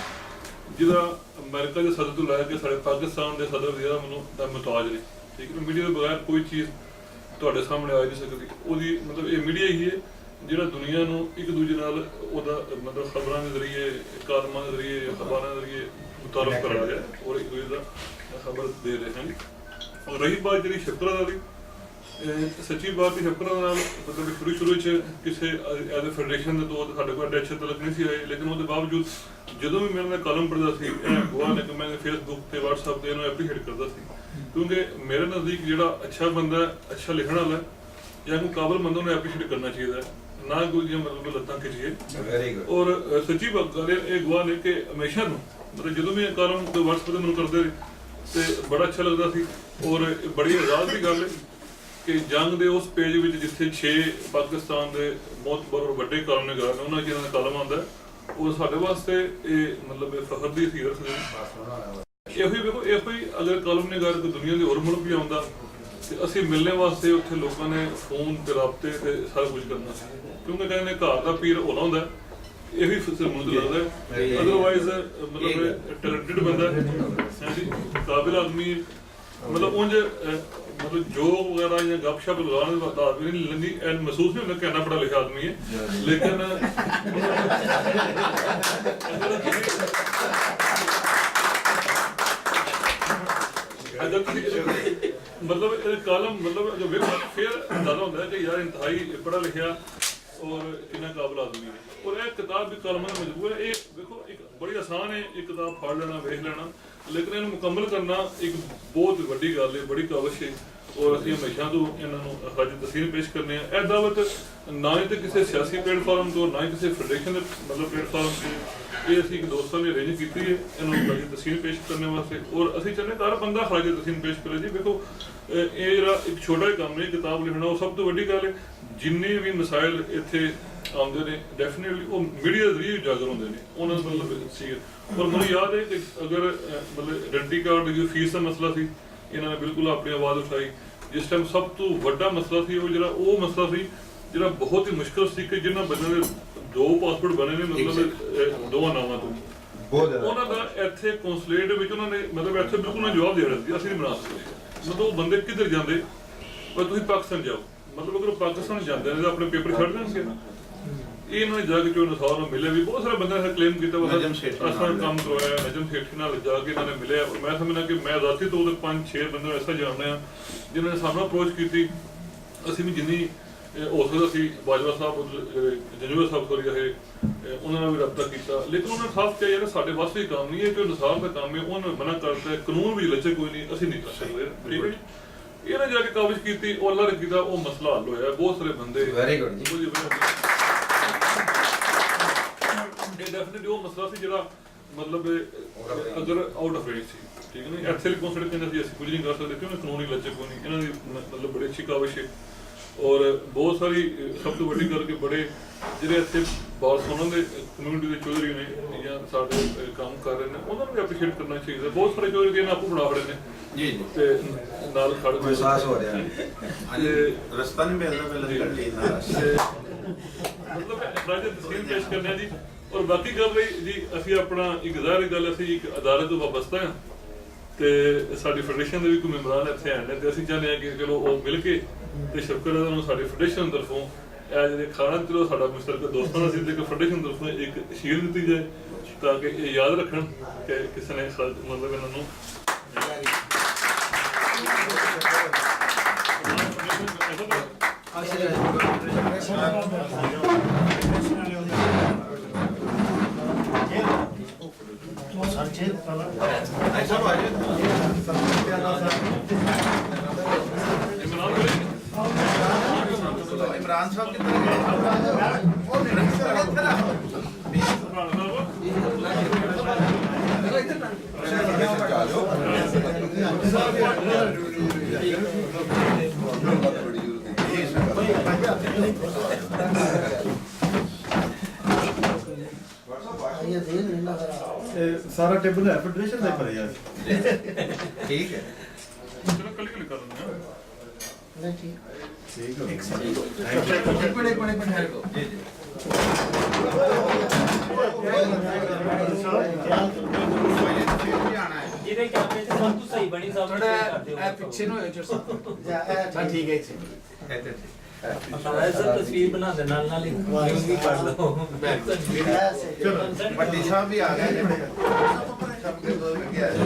Speaker 11: जिहदा अमेरिका के सदर तो लैके साढ़े पाकिस्तान के सदर जिहदा मुताज ने, ठीक है। मीडिया के बगैर कोई चीज़ तुहाडे सामने आ नहीं सकती। वो मतलब ये मीडिया ही है जिहड़ा दुनिया नूं एक दूजे नाल ओहदा मतलब खबरां के जरिए, कालमां के जरिए, अखबारां के जरिए मुतारफ करा रहा है और एक दूजे का खबर दे रहे हैं। और रही बात जी शक्करां वाली, सच्ची बात ही शक्करां नाल मतलब शुरू किसी एज ए फेडरेशन के तौर पर कोई अच्छे तलक नहीं सी आए, लेकिन उसके बावजूद जो भी मेरे कॉलम पढ़ता सी गवाह ने कि मैं फेसबुक से व्हाट्सएप से इन्होंने एप्रीशिएट करता सी, क्योंकि मेरे नज़दीक जो अच्छा बंदा है, अच्छा लिखने वाला है या कोई काबिल बंदा उन्हें एप्रीशिएट करना चाहिए, ना कोई मतलब लत्तां खिंचिए। और सच्ची बात गल ये गवाह ने कि हमेशा मतलब जो भी कॉलम व्हाट्सएप से मैं करते तो बड़ा अच्छा लगता सी। और बड़ी आजाद की गल है कि जंग के उस पेज में जिथे 6 पाकिस्तान के बहुत बड़े वड्डे कॉलमनिगार ने उन्होंने जिन्होंने कॉलम आता है, और साढ़े वास्ते ये मतलब फखर की सी रखते हैं। यो अगर कॉलमनिगार कोई दुनिया के होर मुल्क भी आता तो असी मिलने वास्ते उत्थे लोगों ने फोन ते राबते ते सारा कुछ करना, क्योंकि कहने घर का पीर होला होंदा यही मुझे लगता है। अदरवाइज मतलब टैलेंटेड बंदा है जी, काबिल आदमी, मतलब उंज मतलब जोक वगैरह या गपशप लगाने वाला आदमी नहीं लंदी, महसूस नहीं होता कि इतना पढ़ा लिखा आदमी है। लेकिन मतलब कॉलम मतलब फिर अंदाजा होता है कि यार इंतहाई पढ़ा लिखा और कितना काबिल आदमी है। और यह किताब भी कॉलम का मजबूर है। ये देखो एक बड़ी आसान है, एक किताब पढ़ लेना, वेख लेना, लेकिन इन्हें मुकम्मल करना एक बहुत वड्डी गल है, बड़ी काविश है। और असीं हमेशा तो इन्होंने हज तसीर पेश करने हैं। यह दावत ना ही तो किसी सियासी प्लेटफॉर्म तो ना ही किसी फेडरेशन मतलब प्लेटफॉर्म से, ये असीं एक दोस्तों ने अरेंज की है इन्होंने हज तसीर पेश करने वास्ते। और असीं चाहते हर बंदा हज तसीर पेश करे जी। देखो ये एक छोटा ही काम नहीं किताब लिखना, वो सब तो वड्डी गल है। जिन्ने भी मसाइल इत्थे आते हैं डेफिनेटली वो मीडिया के जरिए उजागर होंगे ने, उन्होंने मतलब सी। और मुझे याद है कि अगर मतलब आइडेंटिटी कार्ड की फीस का मसला सी, इन्होंने बिल्कुल अपनी आवाज़ उठाई। जिस टाइम सब तो वड्डा मसला सी वो मसला सी जो बहुत ही मुश्किल सी कि जिन्होंने बंदे दे 2 पासपोर्ट बने ने मतलब 2 नावां तो उन्होंने का इत्थे कौंसलेट उन्होंने मतलब इत्थे बिल्कुल जवाब दे रहे असं नहीं बना सकते। मतलब वो बंदे किधर जाते पर तुम पाकिस्तान जाओ, मतलब अगर पाकिस्तान जाते हैं तो अपने पेपर छड़ देंगे ना, ਇਹਨਾਂ ਨੇ ਜਾ ਕੇ ਜੋ ਇਨਸਾਨ ਨੂੰ ਮਿਲਿਆ ਵੀ ਬਹੁਤ ਸਾਰੇ ਬੰਦੇ ਨੇ ਕਲੇਮ ਕੀਤਾ ਵਾ
Speaker 5: ਨਜਮ ਸੇਠੀ ਨਾਲ
Speaker 11: ਅਸਾਂ ਕੰਮ ਕਰਵਾਇਆ ਨਜਮ ਸੇਠੀ ਨਾਲ ਜਾ ਕੇ ਇਹਨਾਂ ਨੇ ਮਿਲਿਆ ਔਰ ਮੈਂ ਸਮਝਦਾ ਕਿ ਮੈਂ ਜ਼ਾਤੀ ਤੌਰ ਤੇ 5-6 ਬੰਦੇ ਨੂੰ ਐਸਾ ਜਾਣਦੇ ਆ ਜਿਨ੍ਹਾਂ ਨੇ ਸਾਨੂੰ ਅਪਰੋਚ ਕੀਤੀ ਅਸੀਂ ਵੀ ਜਿੰਨੀ ਹੋ ਸਕਦਾ ਸੀ ਬਾਜਵਾ ਸਾਹਿਬ ਜੰਜੂਆ ਸਾਹਿਬ ਸੋਰੀ ਉਹਨਾਂ ਨਾਲ ਵੀ ਰابطਾ ਕੀਤਾ ਲੇਕਿਨ ਉਹਨਾਂ ਨੇ ਸਾਫ਼ ਕਿਹਾ ਯਾਰ ਸਾਡੇ ਵਾਸਤੇ ਹੀ ਕੰਮ ਨਹੀਂ ਹੈ ਕਿ ਇਨਸਾਨ ਦਾ ਕੰਮ ਹੈ ਉਹਨਾਂ ਨੇ ਮਨਾ ਕਰਤਾ ਕਾਨੂੰਨ ਵੀ ਲੱਚੇ ਕੋਈ ਨਹੀਂ ਅਸੀਂ ਨਹੀਂ ਕਰ ਸਕਦੇ ਠੀਕ ਹੈ ਜੀ ਇਹਨਾਂ ਜਾ ਕੇ ਕਾਬਜ਼ ਕੀਤੀ ਉਹ ਅੱਲਾ ਨੇ ਕੀਤਾ ਉਹ ਮਸਲਾ ਹੱਲ ਹੋਇਆ ਬਹੁਤ ਸਾਰੇ ਬੰਦੇ
Speaker 3: ਵੈਰੀ ਗੁੱਡ ਜੀ
Speaker 11: ਡੈਫੀਨਿਟਲੀ ਉਹ ਮਸਲਾ ਸੀ ਜਿਹੜਾ ਮਤਲਬ ਅਗਰ ਆਊਟ ਆਫ ਰੇਂਜ ਸੀ ਠੀਕ ਹੈ ਨਾ ਐਕਚੁਅਲੀ ਕੌਨਫੀਡੈਂਸ ਕਹਿੰਦੇ ਸੀ ਅਸੀਂ ਕੁਝ ਨਹੀਂ ਕਰ ਸਕਦੇ ਕਿਉਂ ਕਾਨੂੰਨੀ ਲੱਚੇ ਕੋਈ ਨਹੀਂ ਇਹਨਾਂ ਦੀ ਮਤਲਬ ਬੜੀ ਅੱਛੀ ਕਾਬਜ਼ ਹੈ ਔਰ ਬਹੁਤ ਸਾਰੀ ਸਭ ਤੋਂ ਵੱਡੀ ਗੱਲ ਕਿ ਬੜੇ ਜਿਹੜੇ ਇੱਥੇ ਬਾਰਸੋਨਾ ਦੇ ਕਮਿਊਨਿਟੀ ਦੇ ਚੌਧਰੀ ਨੇ ਜਾਂ ਸਾਡੇ ਕੰਮ ਕਰ ਰਹੇ ਨੇ ਉਹਨਾਂ ਨੂੰ ਵੀ ਐਪਰੀਸ਼ੀਏਟ ਕਰਨਾ ਚਾਹੀਦਾ ਬਹੁਤ ਸਾਰੇ ਚੌਧਰੀ ਇਹਨਾਂ ਆਪੂ ਬਣਾ ਖੜੇ ਨੇ
Speaker 5: ਜੀ ਜੀ
Speaker 11: ਤੇ ਨਾਲ ਖੜ ਕੇ
Speaker 3: ਮਹਿਸੂਸ ਹੋ ਰਿਹਾ
Speaker 5: ਹਾਂਜੀ ਰਸਤਾ ਨਹੀਂ ਮਿਲਦਾ ਪਹਿਲਾਂ ਕੱਢ ਲਈ ਨਾ
Speaker 11: ਮਤਲਬ ਰਾਜੇ ਤਸਵੀਰ ਪੇਸ਼ ਕਰਨਾ ਜੀ ਔਰ ਬਾਕੀ ਗੱਲ ਰਹੀ ਜੀ ਅਸੀਂ ਆਪਣਾ ਇੱਕ ਜ਼ਾਹਿਰ ਗੱਲ ਅਸੀਂ ਇੱਕ ਅਦਾਲਤ ਤੋਂ ਵਾਬਸਤਾ ਹਾਂ ਤੇ ਸਾਡੀ ਫੈਡਰੇਸ਼ਨ ਦੇ ਵੀ ਕੋਈ ਮੈਂਬਰਾਂ ਇੱਥੇ ਆਏ ਨੇ ਤੇ ਅਸੀਂ ਚਾਹੁੰਦੇ ਹਾਂ ਕਿ ਚਲੋ ਉਹ ਮਿਲ ਕੇ ਤੇ ਸ਼ੁਕਰ ਹੈ ਉਹਨਾਂ ਨੂੰ ਸਾਡੀ ਫੈਡਰੇਸ਼ਨ ਤਰਫੋਂ ਇਹ ਜਿਹੜੇ ਖਾਣਾ ਚਲੋ ਸਾਡਾ ਮੁਸ਼ਤਰਕ ਦੋਸਤਾਂ ਦਾ ਸੀ ਤੇ ਫੈਡਰੇਸ਼ਨ ਤਰਫੋਂ ਇੱਕ ਸ਼ੀਲ ਦਿੱਤੀ ਜਾਏ ਤਾਂ ਕਿ ਇਹ ਯਾਦ ਰੱਖਣ ਕਿ ਕਿਸੇ ਨੇ ਮਤਲਬ ਇਹਨਾਂ ਨੂੰ
Speaker 5: इमरान साहब कितने
Speaker 10: ਸਾਰਾ ਟੇਬਲ ਹੈ ਫੈਡਰੇਸ਼ਨ ਦਾ ਪਰ ਯਾਰ
Speaker 5: ठीक है
Speaker 11: ਚਲੋ ਕੱਲੀ ਕੱਲੀ ਕਰ ਲੈਂਦੇ ਹਾਂ
Speaker 1: नहीं ठीक
Speaker 10: ਠੀਕ ਹੈ
Speaker 5: एक मिनट ठहर को जी जी
Speaker 7: ਜਿਹਦੇ ਕੈਮਰੇ 'ਚ ਸਭ ਤੋਂ ਸਹੀ ਬਣੀ ਸਭ
Speaker 9: ਥੋੜਾ ਪਿੱਛੇ ਨੂੰ ਹੋ ਜਾਓ
Speaker 1: ठीक है
Speaker 7: ਸਰ ਤਸਵੀਰ ਬਣਾ ਦੇ ਨਾਲ ਨਾਲ ਨਿਊਜ਼ ਵੀ ਕਰ ਲਓ
Speaker 5: भट्टी साहब भी आ गए सबके दो में क्या है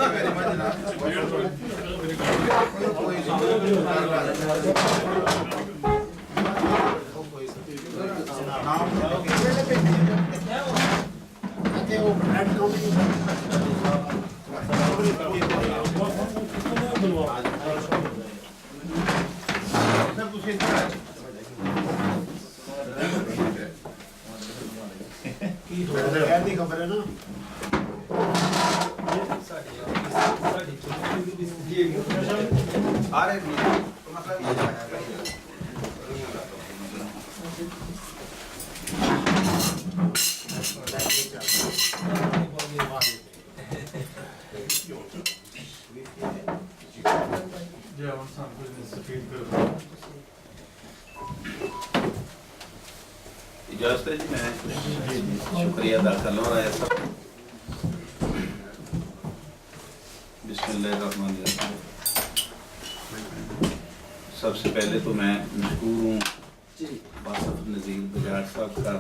Speaker 5: वेरी मच जनाब
Speaker 4: खबर है ना
Speaker 5: आ रहे मतलब इजाजत है जी मैं शुक्रिया अदा कर रहा है सब बिस्मिल्लाहिर्रहमानिर्रहीम सबसे पहले तो मैं मशकूर हूँ वासिफ नज़ीर बजाज साहब का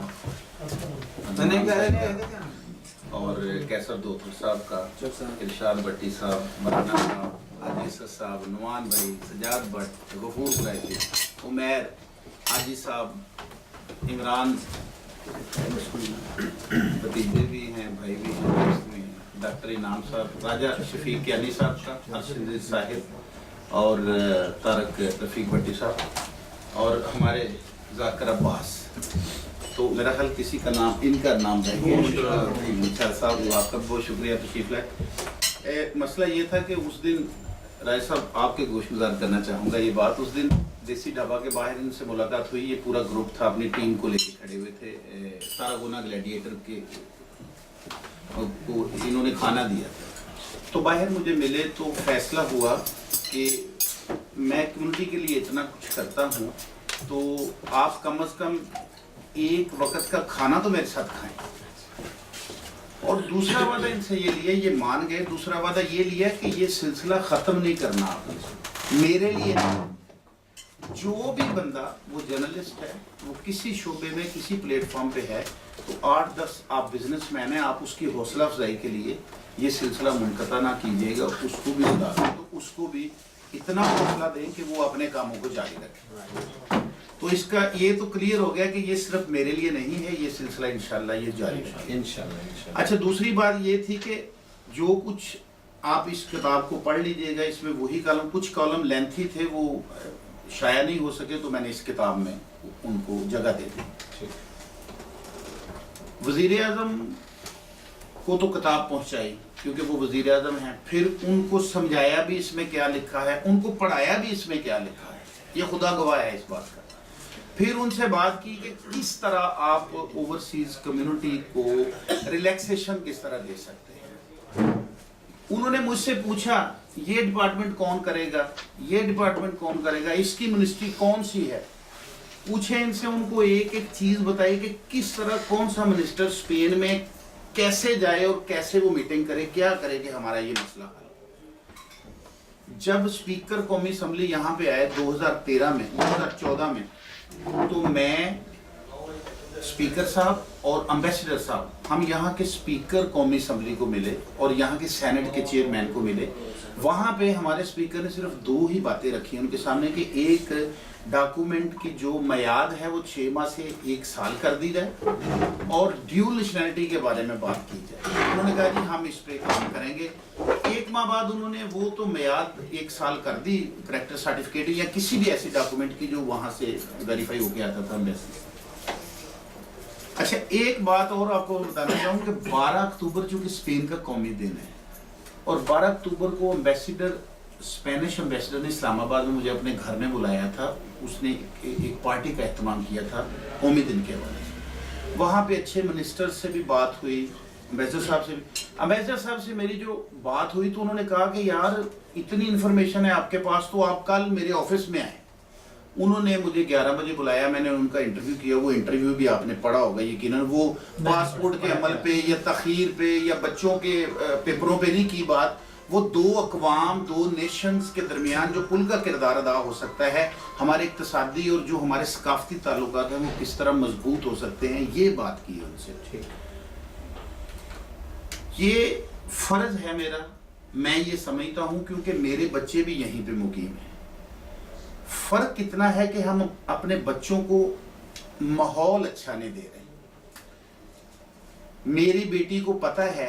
Speaker 5: और कैसर दोतर साहब का इरशाद भट्टी साहब मराना साहब आजिज साहब नुमान भाई सजाद भट्ट गफूर कुरैशी उमैर आजी साहब इमरान भतीजे भी हैं भाई भी हैं दोस्त भी हैं डॉक्टर इनाम साहब राजा शफीक अली साहब का अर्शद साहिब और तारक रफीक भट्टी साहब और हमारे जाकिर अब्बास तो मेरा ख्याल किसी का नाम इनका नाम है साहब आपका बहुत शुक्रिया तशरीफ लाए मसला ये था कि उस दिन राय साहब आपके गोशगुजार करना चाहूँगा ये बात उस दिन देसी ढाबा के बाहर इनसे मुलाकात हुई ये पूरा ग्रुप था अपनी टीम को लेकर खड़े हुए थे तारागोना ग्लैडिएटर के को इन्होंने खाना दिया तो बाहर मुझे मिले तो फैसला हुआ कि मैं कम्युनिटी के लिए इतना कुछ करता हूँ तो आप कम से कम एक वक्त का खाना तो मेरे साथ खाएं और दूसरा वादा इनसे ये लिया ये मान गए दूसरा वादा ये लिया कि ये सिलसिला ख़त्म नहीं करना आपने मेरे लिए जो भी बंदा वो जर्नलिस्ट है, वो किसी शोबे में किसी प्लेटफॉर्म पे है, तो 8-10 आप बिजनेसमैन हैं, आप उसकी हौसला अफजाई के लिए ये सिलसिला मुनक़ता ना कीजिएगा, उसको भी बता दें, तो उसको भी इतना हौसला दें कि वो अपने कामों को जारी रखे। तो इसका ये तो क्लियर हो गया कि ये सिर्फ मेरे लिए नहीं है, ये सिलसिला इंशाल्लाह ये जारी रहेगा इंशाल्लाह। अच्छा, दूसरी बात ये थी कि जो कुछ आप इस किताब को पढ़ लीजिएगा, इसमें वही कॉलम, कुछ कॉलम लेंथी थे, वो शाया नहीं हो सके, तो मैंने इस किताब में उनको जगह दे दी। वज़ीर आज़म को तो किताब पहुंचाई क्योंकि वो वज़ीर आज़म हैं, फिर उनको समझाया भी इसमें क्या लिखा है, उनको पढ़ाया भी इसमें क्या लिखा है, ये खुदा गवाह है इस बात का। फिर उनसे बात की कि किस तरह आप ओवरसीज कम्युनिटी को रिलैक्सेशन किस तरह दे सकते हैं। उन्होंने मुझसे पूछा ये डिपार्टमेंट कौन करेगा, ये डिपार्टमेंट कौन करेगा, इसकी मिनिस्ट्री कौन सी है। पूछे इनसे, उनको एक एक चीज बताई कि किस तरह कौन सा मिनिस्टर स्पेन में कैसे जाए और कैसे वो मीटिंग करे, क्या करे कि हमारा ये मसला हल। जब स्पीकर कौमी असम्बली यहाँ पे आए 2014 में, तो मैं, स्पीकर साहब और एम्बेसडर साहब, हम यहाँ के स्पीकर कौमी असम्बली को मिले और यहाँ के सेनेट के चेयरमैन को मिले। वहाँ पे हमारे स्पीकर ने सिर्फ 2 ही बातें रखी उनके सामने कि एक डॉक्यूमेंट की जो मियाद है वो 6 माह से 1 साल कर दी जाए और ड्यूल नेशनैलिटी के बारे में बात की जाए। उन्होंने कहा जी हम इस पे काम करेंगे। 1 माह बाद उन्होंने वो तो मियाद 1 साल कर दी करैक्टर सर्टिफिकेट या किसी भी ऐसे डॉक्यूमेंट की जो वहाँ से वेरीफाई होके आता था एम्बेसी। अच्छा, एक बात और आपको बताना चाहूँ कि 12 अक्टूबर चूँकि स्पेन का कौमी दिन है और 12 अक्टूबर को एम्बेसडर, स्पेनिश एम्बेसडर ने इस्लामाबाद में मुझे अपने घर में बुलाया था। उसने एक पार्टी का एहतमाम किया था कौमी दिन के हवाले से। वहाँ पे अच्छे मिनिस्टर से भी बात हुई, एम्बेसडर साहब से भी। एम्बेसडर साहब से मेरी जो बात हुई तो उन्होंने कहा कि यार इतनी इन्फॉर्मेशन है आपके पास, तो आप कल मेरे ऑफिस में आए। उन्होंने मुझे 11 बजे बुलाया, मैंने उनका इंटरव्यू किया। वो इंटरव्यू भी आपने पढ़ा होगा यकीनन। वो पासपोर्ट के अमल पे या तखीर पे या बच्चों के पेपरों पे नहीं की बात, वो 2 अक़वाम, 2 नेशंस के दरमियान जो पुल का किरदार अदा हो सकता है, हमारे इक़्तिसादी और जो हमारे सकाफ़ती ताल्लुकात हैं वो किस तरह मजबूत हो सकते हैं, ये बात की उनसे। ठीक, ये फ़र्ज़ है मेरा, मैं ये समझता हूँ क्योंकि मेरे बच्चे भी यहीं पे मुकीम हैं। फ़र्क कितना है कि हम अपने बच्चों को माहौल अच्छा नहीं दे रहे। मेरी बेटी को पता है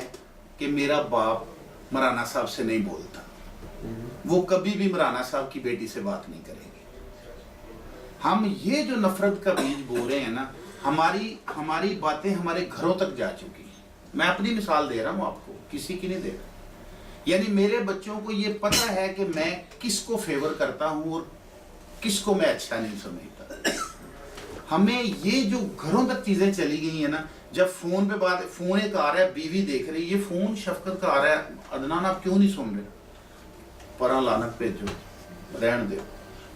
Speaker 5: कि मेरा बाप मराना साहब से नहीं बोलता, वो कभी भी मराना साहब की बेटी से बात नहीं करेगी। हम ये जो नफरत का बीज बो रहे हैं ना, हमारी बातें हमारे घरों तक जा चुकी हैं। मैं अपनी मिसाल दे रहा हूँ आपको, किसी की नहीं दे रहा। यानी मेरे बच्चों को ये पता है कि मैं किसको फेवर करता हूँ और किसको मैं अच्छा नहीं समझता। हमें ये जो घरों तक चीजें चली गई है ना, जब फोन पे बात, फोन एक आ रहा है, बीवी देख रही है, ये फोन शफकत का आ रहा है, अदनान आप क्यों नहीं सुन रहे, परा लानत पे जो रहन दे,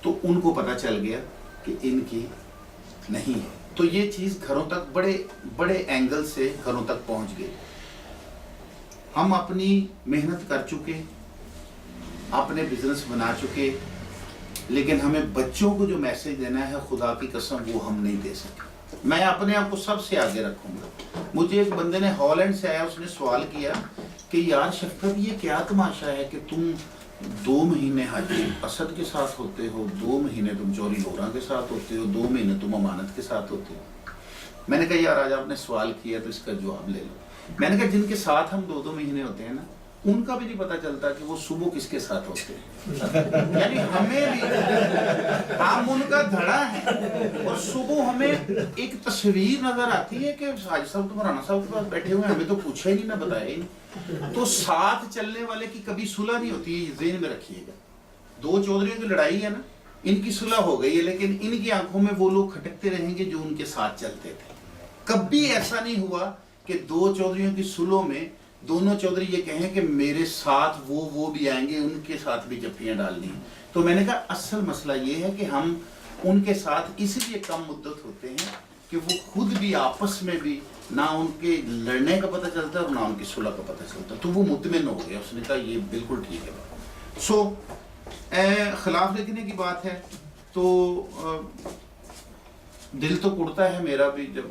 Speaker 5: तो उनको पता चल गया कि इनकी नहीं है। तो ये चीज घरों तक बड़े बड़े एंगल से घरों तक पहुंच गई। हम अपनी मेहनत कर चुके, अपने बिजनेस बना चुके, लेकिन हमें बच्चों को जो मैसेज देना है, खुदा की कसम वो हम नहीं दे सके। मैं अपने आप को सबसे आगे रखूंगा। मुझे एक बंदे ने हॉलैंड से आया, उसने सवाल किया कि यार शफकत ये क्या तमाशा है कि तुम 2 महीने हाजी असद के साथ होते हो, 2 महीने तुम चौरी लोरा के साथ होते हो, 2 महीने तुम अमानत के साथ होते हो। मैंने कहा यार आज आपने सवाल किया तो इसका जवाब ले लो। मैंने कहा जिनके साथ हम 2-2 महीने होते हैं ना, उनका भी नहीं पता चलता कि वो सुबह किसके साथ होते हैं। यानी हमें भी, हम उनका धड़ा है और सुबह हमें एक तस्वीर नजर आती है कि हाजी साहब तो मराना साहब के पास बैठे हुए हैं, हमें तो पूछा ही नहीं ना बताया ही नहीं। तो साथ चलने वाले की कभी सुलह नहीं होती है, ज़हन में रखिएगा। 2 चौधरियों की लड़ाई है ना, इनकी सुलह हो गई है, लेकिन इनकी आंखों में वो लोग खटकते रहेंगे जो उनके साथ चलते थे। कभी ऐसा नहीं हुआ कि 2 चौधरियों की सुलह में दोनों चौधरी ये कहें कि मेरे साथ वो भी आएंगे, उनके साथ भी जफ्फियां डालनी है। तो मैंने कहा असल मसला ये है कि हम उनके साथ इसलिए कम मुद्दत होते हैं कि वो खुद भी आपस में भी ना उनके लड़ने का पता चलता है और ना उनकी सुलह का पता चलता। तो वो मुतमिन हो गया, उसने कहा ये बिल्कुल ठीक है। सो खिलाफ लिखने की बात है, تو دل تو اڑتا ہے میرا بھی جب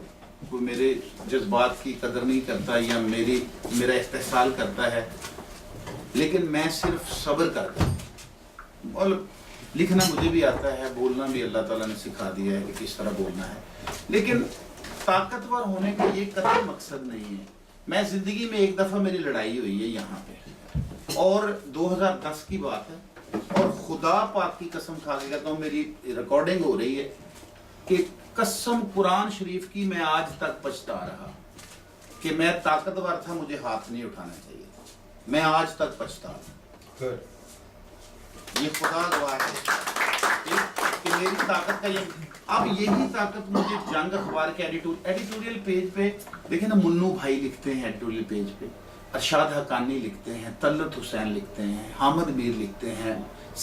Speaker 5: کوئی میرے جذبات کی قدر نہیں کرتا یا میرا استحصال کرتا ہے، لیکن میں صرف صبر کرتا ہوں، اور لکھنا مجھے بھی آتا ہے، بولنا بھی اللہ تعالیٰ نے سکھا دیا ہے کہ کس طرح بولنا ہے، لیکن طاقتور ہونے کا یہ قطعی مقصد نہیں ہے۔ میں زندگی میں ایک دفعہ میری لڑائی ہوئی ہے یہاں پہ، اور 2010 کی بات ہے، اور خدا پاک کی قسم کھا کے کہتا ہوں، میری ریکارڈنگ ہو رہی ہے کہ قسم قرآن شریف کی میں آج تک پچھتا رہا کہ میں طاقتور تھا، مجھے ہاتھ نہیں اٹھانا چاہیے تھا، میں آج تک پچھتا رہا۔ یہ خدا گواہ ہے کہ میری طاقت کا یہ، اب یہی طاقت مجھے جنگ اخبار کے ایڈیٹوریل پیج پہ دیکھیں نا، منو بھائی لکھتے ہیں ایڈیٹوریل پیج پہ، ارشاد حقانی لکھتے ہیں، طلعت حسین لکھتے ہیں، حامد میر لکھتے ہیں،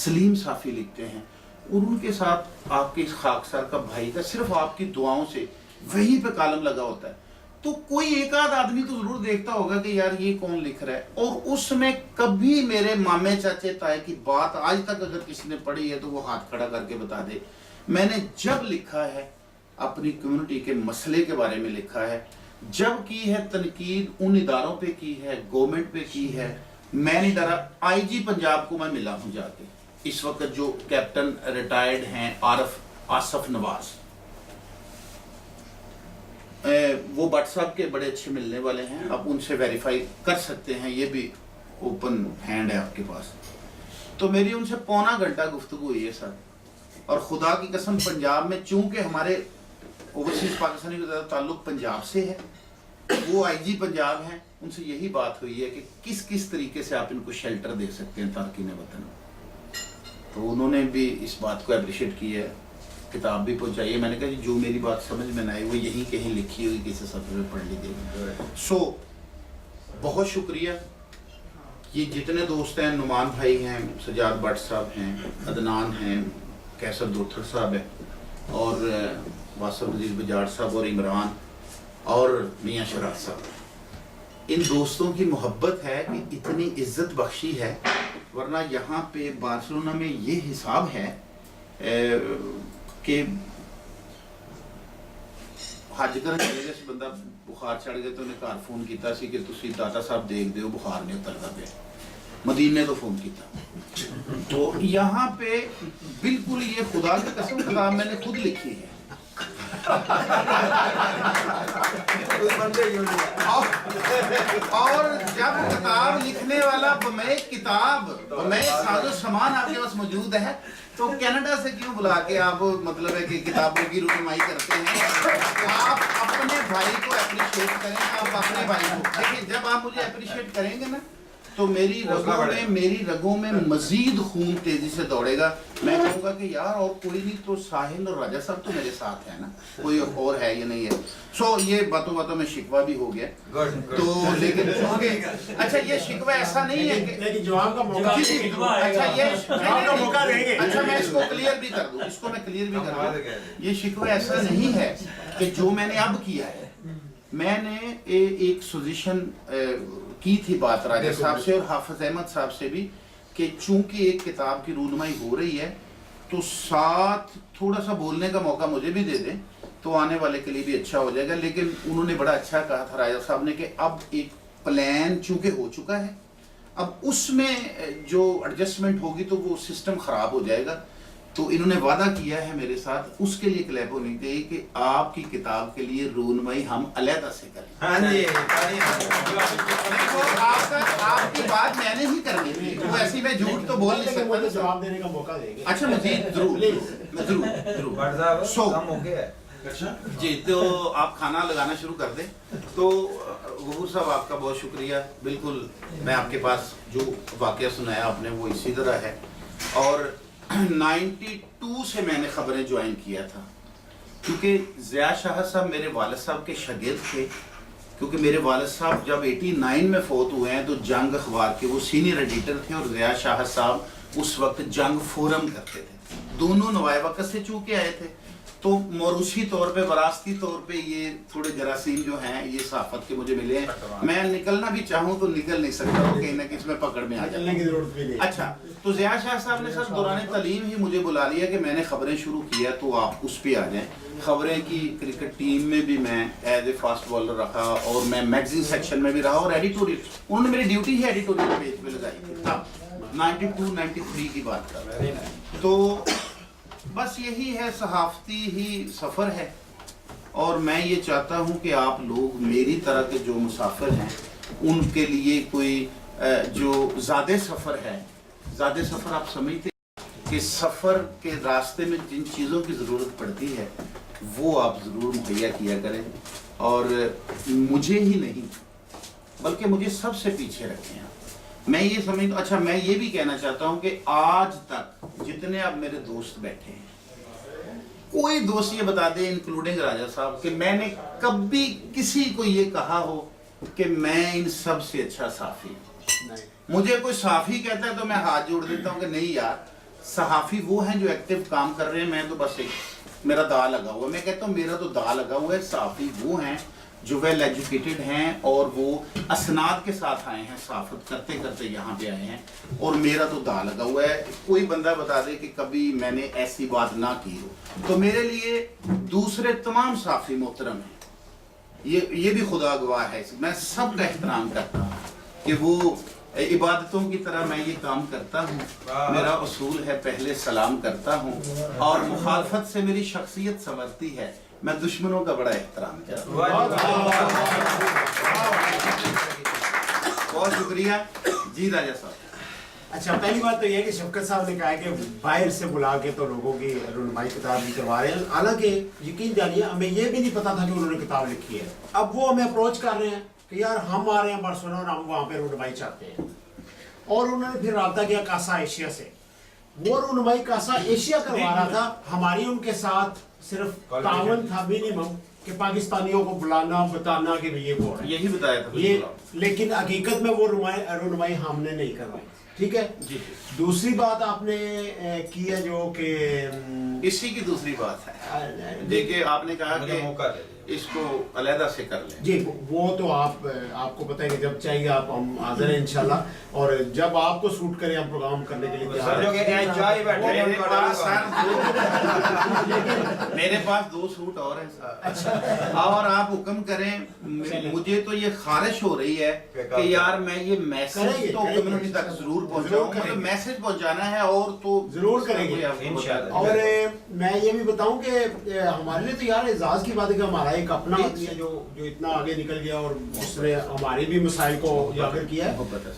Speaker 5: سلیم صافی لکھتے ہیں، اور ان کے ساتھ آپ کے اس خاکسار کا بھائی کا صرف آپ کی دعاؤں سے وہیں پہ کالم لگا ہوتا ہے، تو کوئی ایک آدھ آدمی تو ضرور دیکھتا ہوگا کہ یار یہ کون لکھ رہا ہے، اور اس میں کبھی میرے مامے چاچے تائے کی بات آج تک اگر کسی نے پڑھی ہے تو وہ ہاتھ کھڑا کر کے بتا دے۔ میں نے جب لکھا ہے اپنی کمیونٹی کے مسئلے کے بارے میں لکھا ہے، جب کی ہے تنقید ان اداروں پہ کی ہے، گورنمنٹ پہ کی ہے، میں نہیں ڈرا۔ آئی جی پنجاب کو میں ملا ہوں جا کے، اس وقت جو کیپٹن ریٹائرڈ ہیں آصف نواز، وہ بٹ صاحب کے بڑے اچھے ملنے والے ہیں، آپ ان سے ویریفائی کر سکتے ہیں، یہ بھی اوپن ہینڈ ہے آپ کے پاس۔ تو میری ان سے پونا گھنٹہ گفتگو ہوئی ہے سر، اور خدا کی قسم پنجاب میں چونکہ ہمارے اوورسیز پاکستانی کا زیادہ تعلق پنجاب سے ہے، وہ آئی جی پنجاب ہیں، ان سے یہی بات ہوئی ہے کہ کس طریقے سے آپ ان کو شیلٹر دے سکتے ہیں تارکین وطن۔ تو انہوں نے بھی اس بات کو اپریشیٹ کی ہے، کتاب بھی پہنچائی ہے۔ میں نے کہا جو میری بات سمجھ میں نہ آئی وہ یہیں کہیں لکھی ہوئی کسی سطح میں پڑھ لیجیے۔ سو بہت شکریہ۔ یہ جتنے دوست ہیں، نعمان بھائی ہیں، سجاد بٹ صاحب ہیں، عدنان ہیں، کیسر دوتھر صاحب ہے، اور واصف نذیر بجاڑ صاحب، اور عمران، اور میاں شراف صاحب، ان دوستوں کی محبت ہے کہ اتنی عزت بخشی ہے، ورنہ یہاں پہ بارسلونا میں یہ حساب ہے کہ حج کرن چلے گئے، بندہ بخار چڑھ گیا تو انہیں گھر فون کیتا سی کہ تسی داتا صاحب دیکھ دیو بخار نہیں اترتا پیا، مدینے تو فون کیتا۔ تو یہاں پہ بالکل یہ خدا کی قسم کتاب میں نے خود لکھی ہے، اور جب کتاب لکھنے والا بمیں کتاب بمیں ساز و سامان آپ کے پاس موجود ہے تو کینیڈا سے کیوں بلا کے آپ مطلب ہے کہ کتابوں کی رونمائی کرتے ہیں؟ آپ اپنے بھائی کو اپریشیٹ کریں، آپ اپنے بھائی کو دیکھیں، جب آپ مجھے اپریشیٹ کریں گے نا تو میری رگوں میں مزید خون تیزی سے دوڑے گا۔ میں کہوں گا کہ یار اور کوئی نہیں تو ساحل اور راجہ صاحب تو میرے ساتھ ہے نا، کوئی اور ہے یا نہیں ہے۔ سو یہ باتوں میں شکوہ بھی ہو گیا تو، لیکن اچھا یہ شکوہ ایسا نہیں ہے کہ
Speaker 4: جواب کا موقع
Speaker 5: اچھا میں اس کو کلیئر بھی کر دوں، اس کو میں کلیئر بھی کر دوں، یہ شکوہ ایسا نہیں ہے کہ جو میں نے اب کیا ہے، میں نے ایک سوزیشن کی تھی بات راجہ صاحب سے اور حافظ احمد صاحب سے بھی کہ چونکہ ایک کتاب کی رونمائی ہو رہی ہے تو ساتھ تھوڑا سا بولنے کا موقع مجھے بھی دے دیں تو آنے والے کے لیے بھی اچھا ہو جائے گا۔ لیکن انہوں نے بڑا اچھا کہا تھا راجہ صاحب نے کہ اب ایک پلان چونکہ ہو چکا ہے، اب اس میں جو ایڈجسٹمنٹ ہوگی تو وہ سسٹم خراب ہو جائے گا، تو انہوں نے وعدہ کیا ہے میرے ساتھ، اس کے لیے کلیپ ہونی چاہیے کہ آپ کی کتاب کے لیے رونمائی ہم علیحدہ سے کریں۔ آپ کی بات میں نے ہی کرنی تھی، وہ ایسی میں جھوٹ تو بول نہیں سکتا،
Speaker 4: جواب دینے کا موقع دیں گے۔
Speaker 5: اچھا مزید ضرور سو جی، تو آپ کھانا لگانا شروع کر دیں۔ تو غفور صاحب آپ کا بہت شکریہ، بالکل میں آپ کے پاس جو واقعہ سنایا آپ نے وہ اسی طرح ہے، اور 92 سے میں نے خبریں جوائن کیا تھا، کیونکہ ضیاء شاہ صاحب میرے والد صاحب کے شاگرد تھے، کیونکہ میرے والد صاحب جب 89 میں فوت ہوئے ہیں تو جنگ اخبار کے وہ سینئر ایڈیٹر تھے، اور ضیاء شاہ صاحب اس وقت جنگ فورم کرتے تھے، دونوں نوائے وقت سے چونکہ آئے تھے، तो मौरूसी तौर पे, वरासती तौर पे ये थोड़े जरासीम जो हैं ये सहाफत के मुझे मिले हैं। मैं निकलना भी चाहूँ तो निकल नहीं सकता हूँ, कहीं ना कहीं इसमें पकड़ में आ
Speaker 4: निकलने की
Speaker 5: जाए।
Speaker 4: जरूरत भी नहीं।
Speaker 5: अच्छा, तो ज़िया शाह साहब ने सर दौरान तालीम ही मुझे बुला लिया कि मैंने खबरें शुरू किया तो आप उस पर आ जाएं। खबरें की क्रिकेट टीम में भी मैं एज ए फास्ट बॉलर रहा और मैं मैगजीन सेक्शन में भी रहा और एडिटोरियल, उन्होंने मेरी ड्यूटी ही एडिटोरियल पेज पे लगाई थी तब 92-93 की बात कर रहे हैं। तो बस यही है, सहाफती ही सफ़र है और मैं ये चाहता हूँ कि आप लोग मेरी तरह के जो मुसाफिर हैं उनके लिए कोई जो ज़्यादा सफ़र है, ज़्यादा सफ़र आप समझते कि सफ़र के रास्ते में जिन चीज़ों की ज़रूरत पड़ती है वो आप ज़रूर मुहैया किया करें और मुझे ही नहीं बल्कि मुझे सबसे पीछे रखें। मैं ये समझ, अच्छा मैं ये भी कहना चाहता हूँ कि आज तक जितने अब मेरे दोस्त बैठे हैं, कोई दोस्त ये बता दे इंक्लूडिंग राजा साहब कि मैंने कभी किसी को ये कहा हो कि मैं इन सब से अच्छा साफ़ी हूँ। मुझे कोई साफ़ी कहता है तो मैं हाथ जोड़ देता हूँ कि नहीं यार, सहाफ़ी वो हैं जो एक्टिव काम कर रहे हैं, मैं तो बस एक मेरा दा लगा हुआ है। मैं कहता हूँ मेरा तो दा लगा हुआ है। सहाफ़ी वो हैं जो वेल एजुकेटेड हैं और वो असनाद के साथ आए हैं, सहाफ़त करते करते यहाँ पे आए हैं और मेरा तो दा लगा हुआ है। कोई बंदा बता दे कि कभी मैंने ऐसी बात ना की हो तो मेरे लिए दूसरे तमाम सहाफ़ी मोहतरम हैं, ये भी खुदा गवाह है। मैं सबका एहतराम करता हूँ कि वो इबादतों की तरह मैं ये काम करता हूँ। मेरा उसूल है पहले सलाम करता हूँ और मुखालफत से मेरी शख्सियत संवरती है। मैं दुश्मनों का बड़ा एहतराम करता हूँ। बहुत शुक्रिया जी राजा साहब।
Speaker 4: अच्छा, पहली बात तो यह है कि शफकत साहब ने कहा है कि बाहर से बुला के तो लोगों की रुनमाई किताब भी करवा रहे हैं। हालांकि यकीन जानिए हमें ये भी नहीं पता था कि उन्होंने किताब लिखी है। अब वो हमें अप्रोच कर रहे हैं कि यार हम आ रहे हैं बार्सिलोना और हम वहाँ पे रुनमाई चाहते हैं और उन्होंने फिर रब्ता किया कासा एशिया से। वो रुनमाई कासा एशिया करवा रहा था, हमारी उनके साथ सिर्फ तावन था मिनिमम कि पाकिस्तानियों को बुलाना बताना कि ये वो है,
Speaker 5: यही बताया था
Speaker 4: ये, लेकिन हकीकत में वो रुनमाई हमने नहीं करवाई। ठीक है
Speaker 5: जी।
Speaker 4: दूसरी बात आपने की है जो कि
Speaker 5: इसी की दूसरी बात है, देखिए आपने कहा कि इसको अलहदा से कर लें।
Speaker 4: जी, वो तो आपको पता है कि जब चाहिए आप हम हाजिर हैं इंशाल्लाह और जब आपको सूट करें हम प्रोग्राम करने के लिए तैयार हैं। मेरे पास 2 सूट और हैं सर। अच्छा, और आप हुक्म करें। मुझे तो ये ख्वाहिश हो रही है कि यार मैं ये मैसेज तो कम्युनिटी तक जरूर पहुंचाऊं, मतलब मैसेज पहुंचाना है और तो जरूर करेंगे इंशाल्लाह। और मैं ये भी बताऊं कि हमारे लिए तो यार एजाज की बात है कि हमारा एक अपना आदमी है जो इतना आगे निकल गया और उसने हमारे भी मसाइल को उजागर किया है।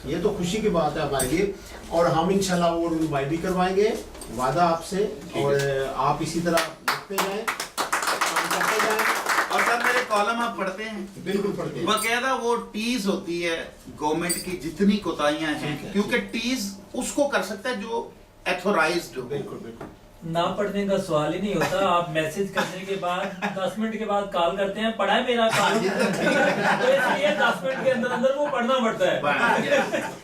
Speaker 4: ये तो खुशी की बात है हमारे लिए और हम इंशाल्लाह वो रुनमाई भी करवाएंगे, वादा आपसे। और आप इसी तरह लिखते जाएं, काम करते जाएं।
Speaker 5: और सर मेरे कॉलम आप पढ़ते हैं?
Speaker 4: बिल्कुल पढ़ते हैं।
Speaker 5: बकायदा वो टीज होती है गवर्नमेंट की जितनी कोताहियां हैं, क्योंकि टीज उसको कर सकता है जो एथोराइज्ड हो।
Speaker 4: बिल्कुल बिल्कुल
Speaker 7: ना पढ़ने का सवाल ही नहीं होता। आप मैसेज करने के बाद 10 मिनट के बाद कॉल करते हैं, पढ़ा है मेरा कॉल, तो इसलिए 10 मिनट के अंदर अंदर वो पढ़ना पड़ता है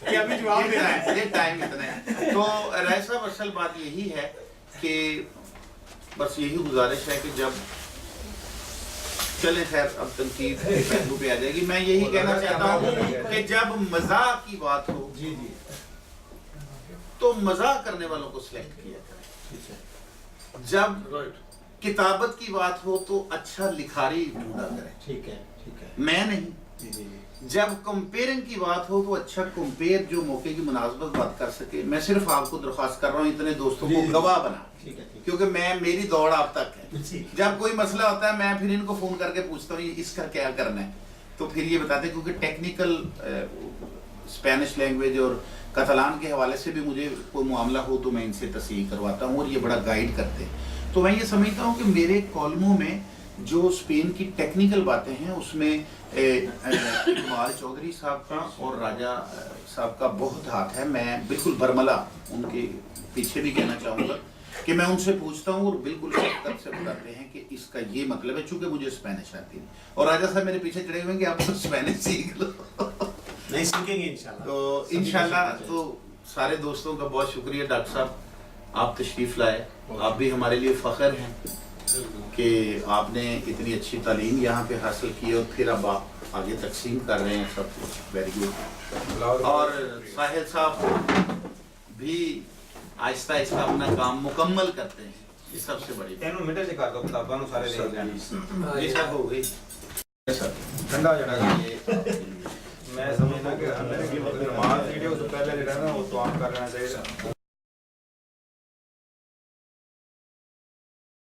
Speaker 5: कि अभी जवाब देना है, ये टाइम इतना है। तो राय साहब असल बात यही है कि बस यही गुजारिश है कि जब चले, खैर अब तनकीद के पहलू पे आ जाएगी। मैं यही कहना चाहता हूँ कि जब मजाक की बात हो
Speaker 4: जी जी
Speaker 5: तो मजाक करने वालों को सिलेक्ट किया करें। जब किताबत की बात हो तो अच्छा लिखारी ढूंढा करें।
Speaker 4: ठीक है
Speaker 5: मैं नहीं। जब कंपेयरिंग की बात हो तो अच्छा कंपेयर जो मौके की मुनासबत बात कर सके। मैं सिर्फ आपको दरख्वास्त कर रहा हूँ इतने दोस्तों को गवाह बना, क्योंकि मेरी दौड़ आप तक है। जब कोई मसला होता है मैं फिर इनको फोन करके पूछता हूँ इसका क्या करना है, तो फिर ये बताते क्योंकि टेक्निकल स्पेनिश लैंग्वेज और कतलान के हवाले से भी मुझे कोई मामला हो तो मैं इनसे तस्दीक करवाता हूँ और ये बड़ा गाइड करते हैं। तो मैं ये समझता हूँ कि मेरे कॉलमों में जो स्पेन की टेक्निकल बातें हैं उसमें इकबाल चौधरी साहब का और राजा साहब का बहुत हाथ है। मैं बिल्कुल बरमला उनके पीछे भी कहना चाहूँगा कि मैं उनसे पूछता हूँ और बिल्कुल शिद्दत से बताते हैं कि इसका ये मतलब है, चूंकि मुझे स्पेनिश आती है। और राजा साहब मेरे पीछे चढ़े हुए हैं कि आप स्पेनिश सीख लो।
Speaker 4: नहीं सीखेंगे इंशाल्लाह।
Speaker 5: तो इंशाल्लाह तो सारे दोस्तों का बहुत शुक्रिया। डॉक्टर साहब आप तशरीफ लाए, आप भी हमारे लिए फ़ख्र हैं کہ آپ نے اتنی اچھی تعلیم یہاں پہ حاصل کی اور پھر اب آپ آگے تقسیم کر رہے ہیں سب کچھ، ویری گڈ. اور ساحل صاحب بھی آہستہ آہستہ اپنا کام مکمل کرتے ہیں، یہ سب سے بڑی بات.
Speaker 3: ਇਹਨੂੰ ਮਿੰਟੇ ਚ ਕਰ ਦੋ ਕਿਤਾਬਾਂ ਨੂੰ ਸਾਰੇ ਦੇਖ ਲੈਣ
Speaker 5: جی سر ہو گئی سر.
Speaker 3: ਠੰਡਾ ਹੋ ਜਾਣਾ ਮੈਂ ਸਮਝਦਾ ਕਿ ਨਮਾਜ਼ ਜਿਹੜੀ ਉਸ ਤੋਂ ਪਹਿਲੇ ਜਿਹੜਾ ਨਾ ਉਹ ਦੁਆ ਕਰ ਲੈਣਾ ਚਾਹੀਦਾ.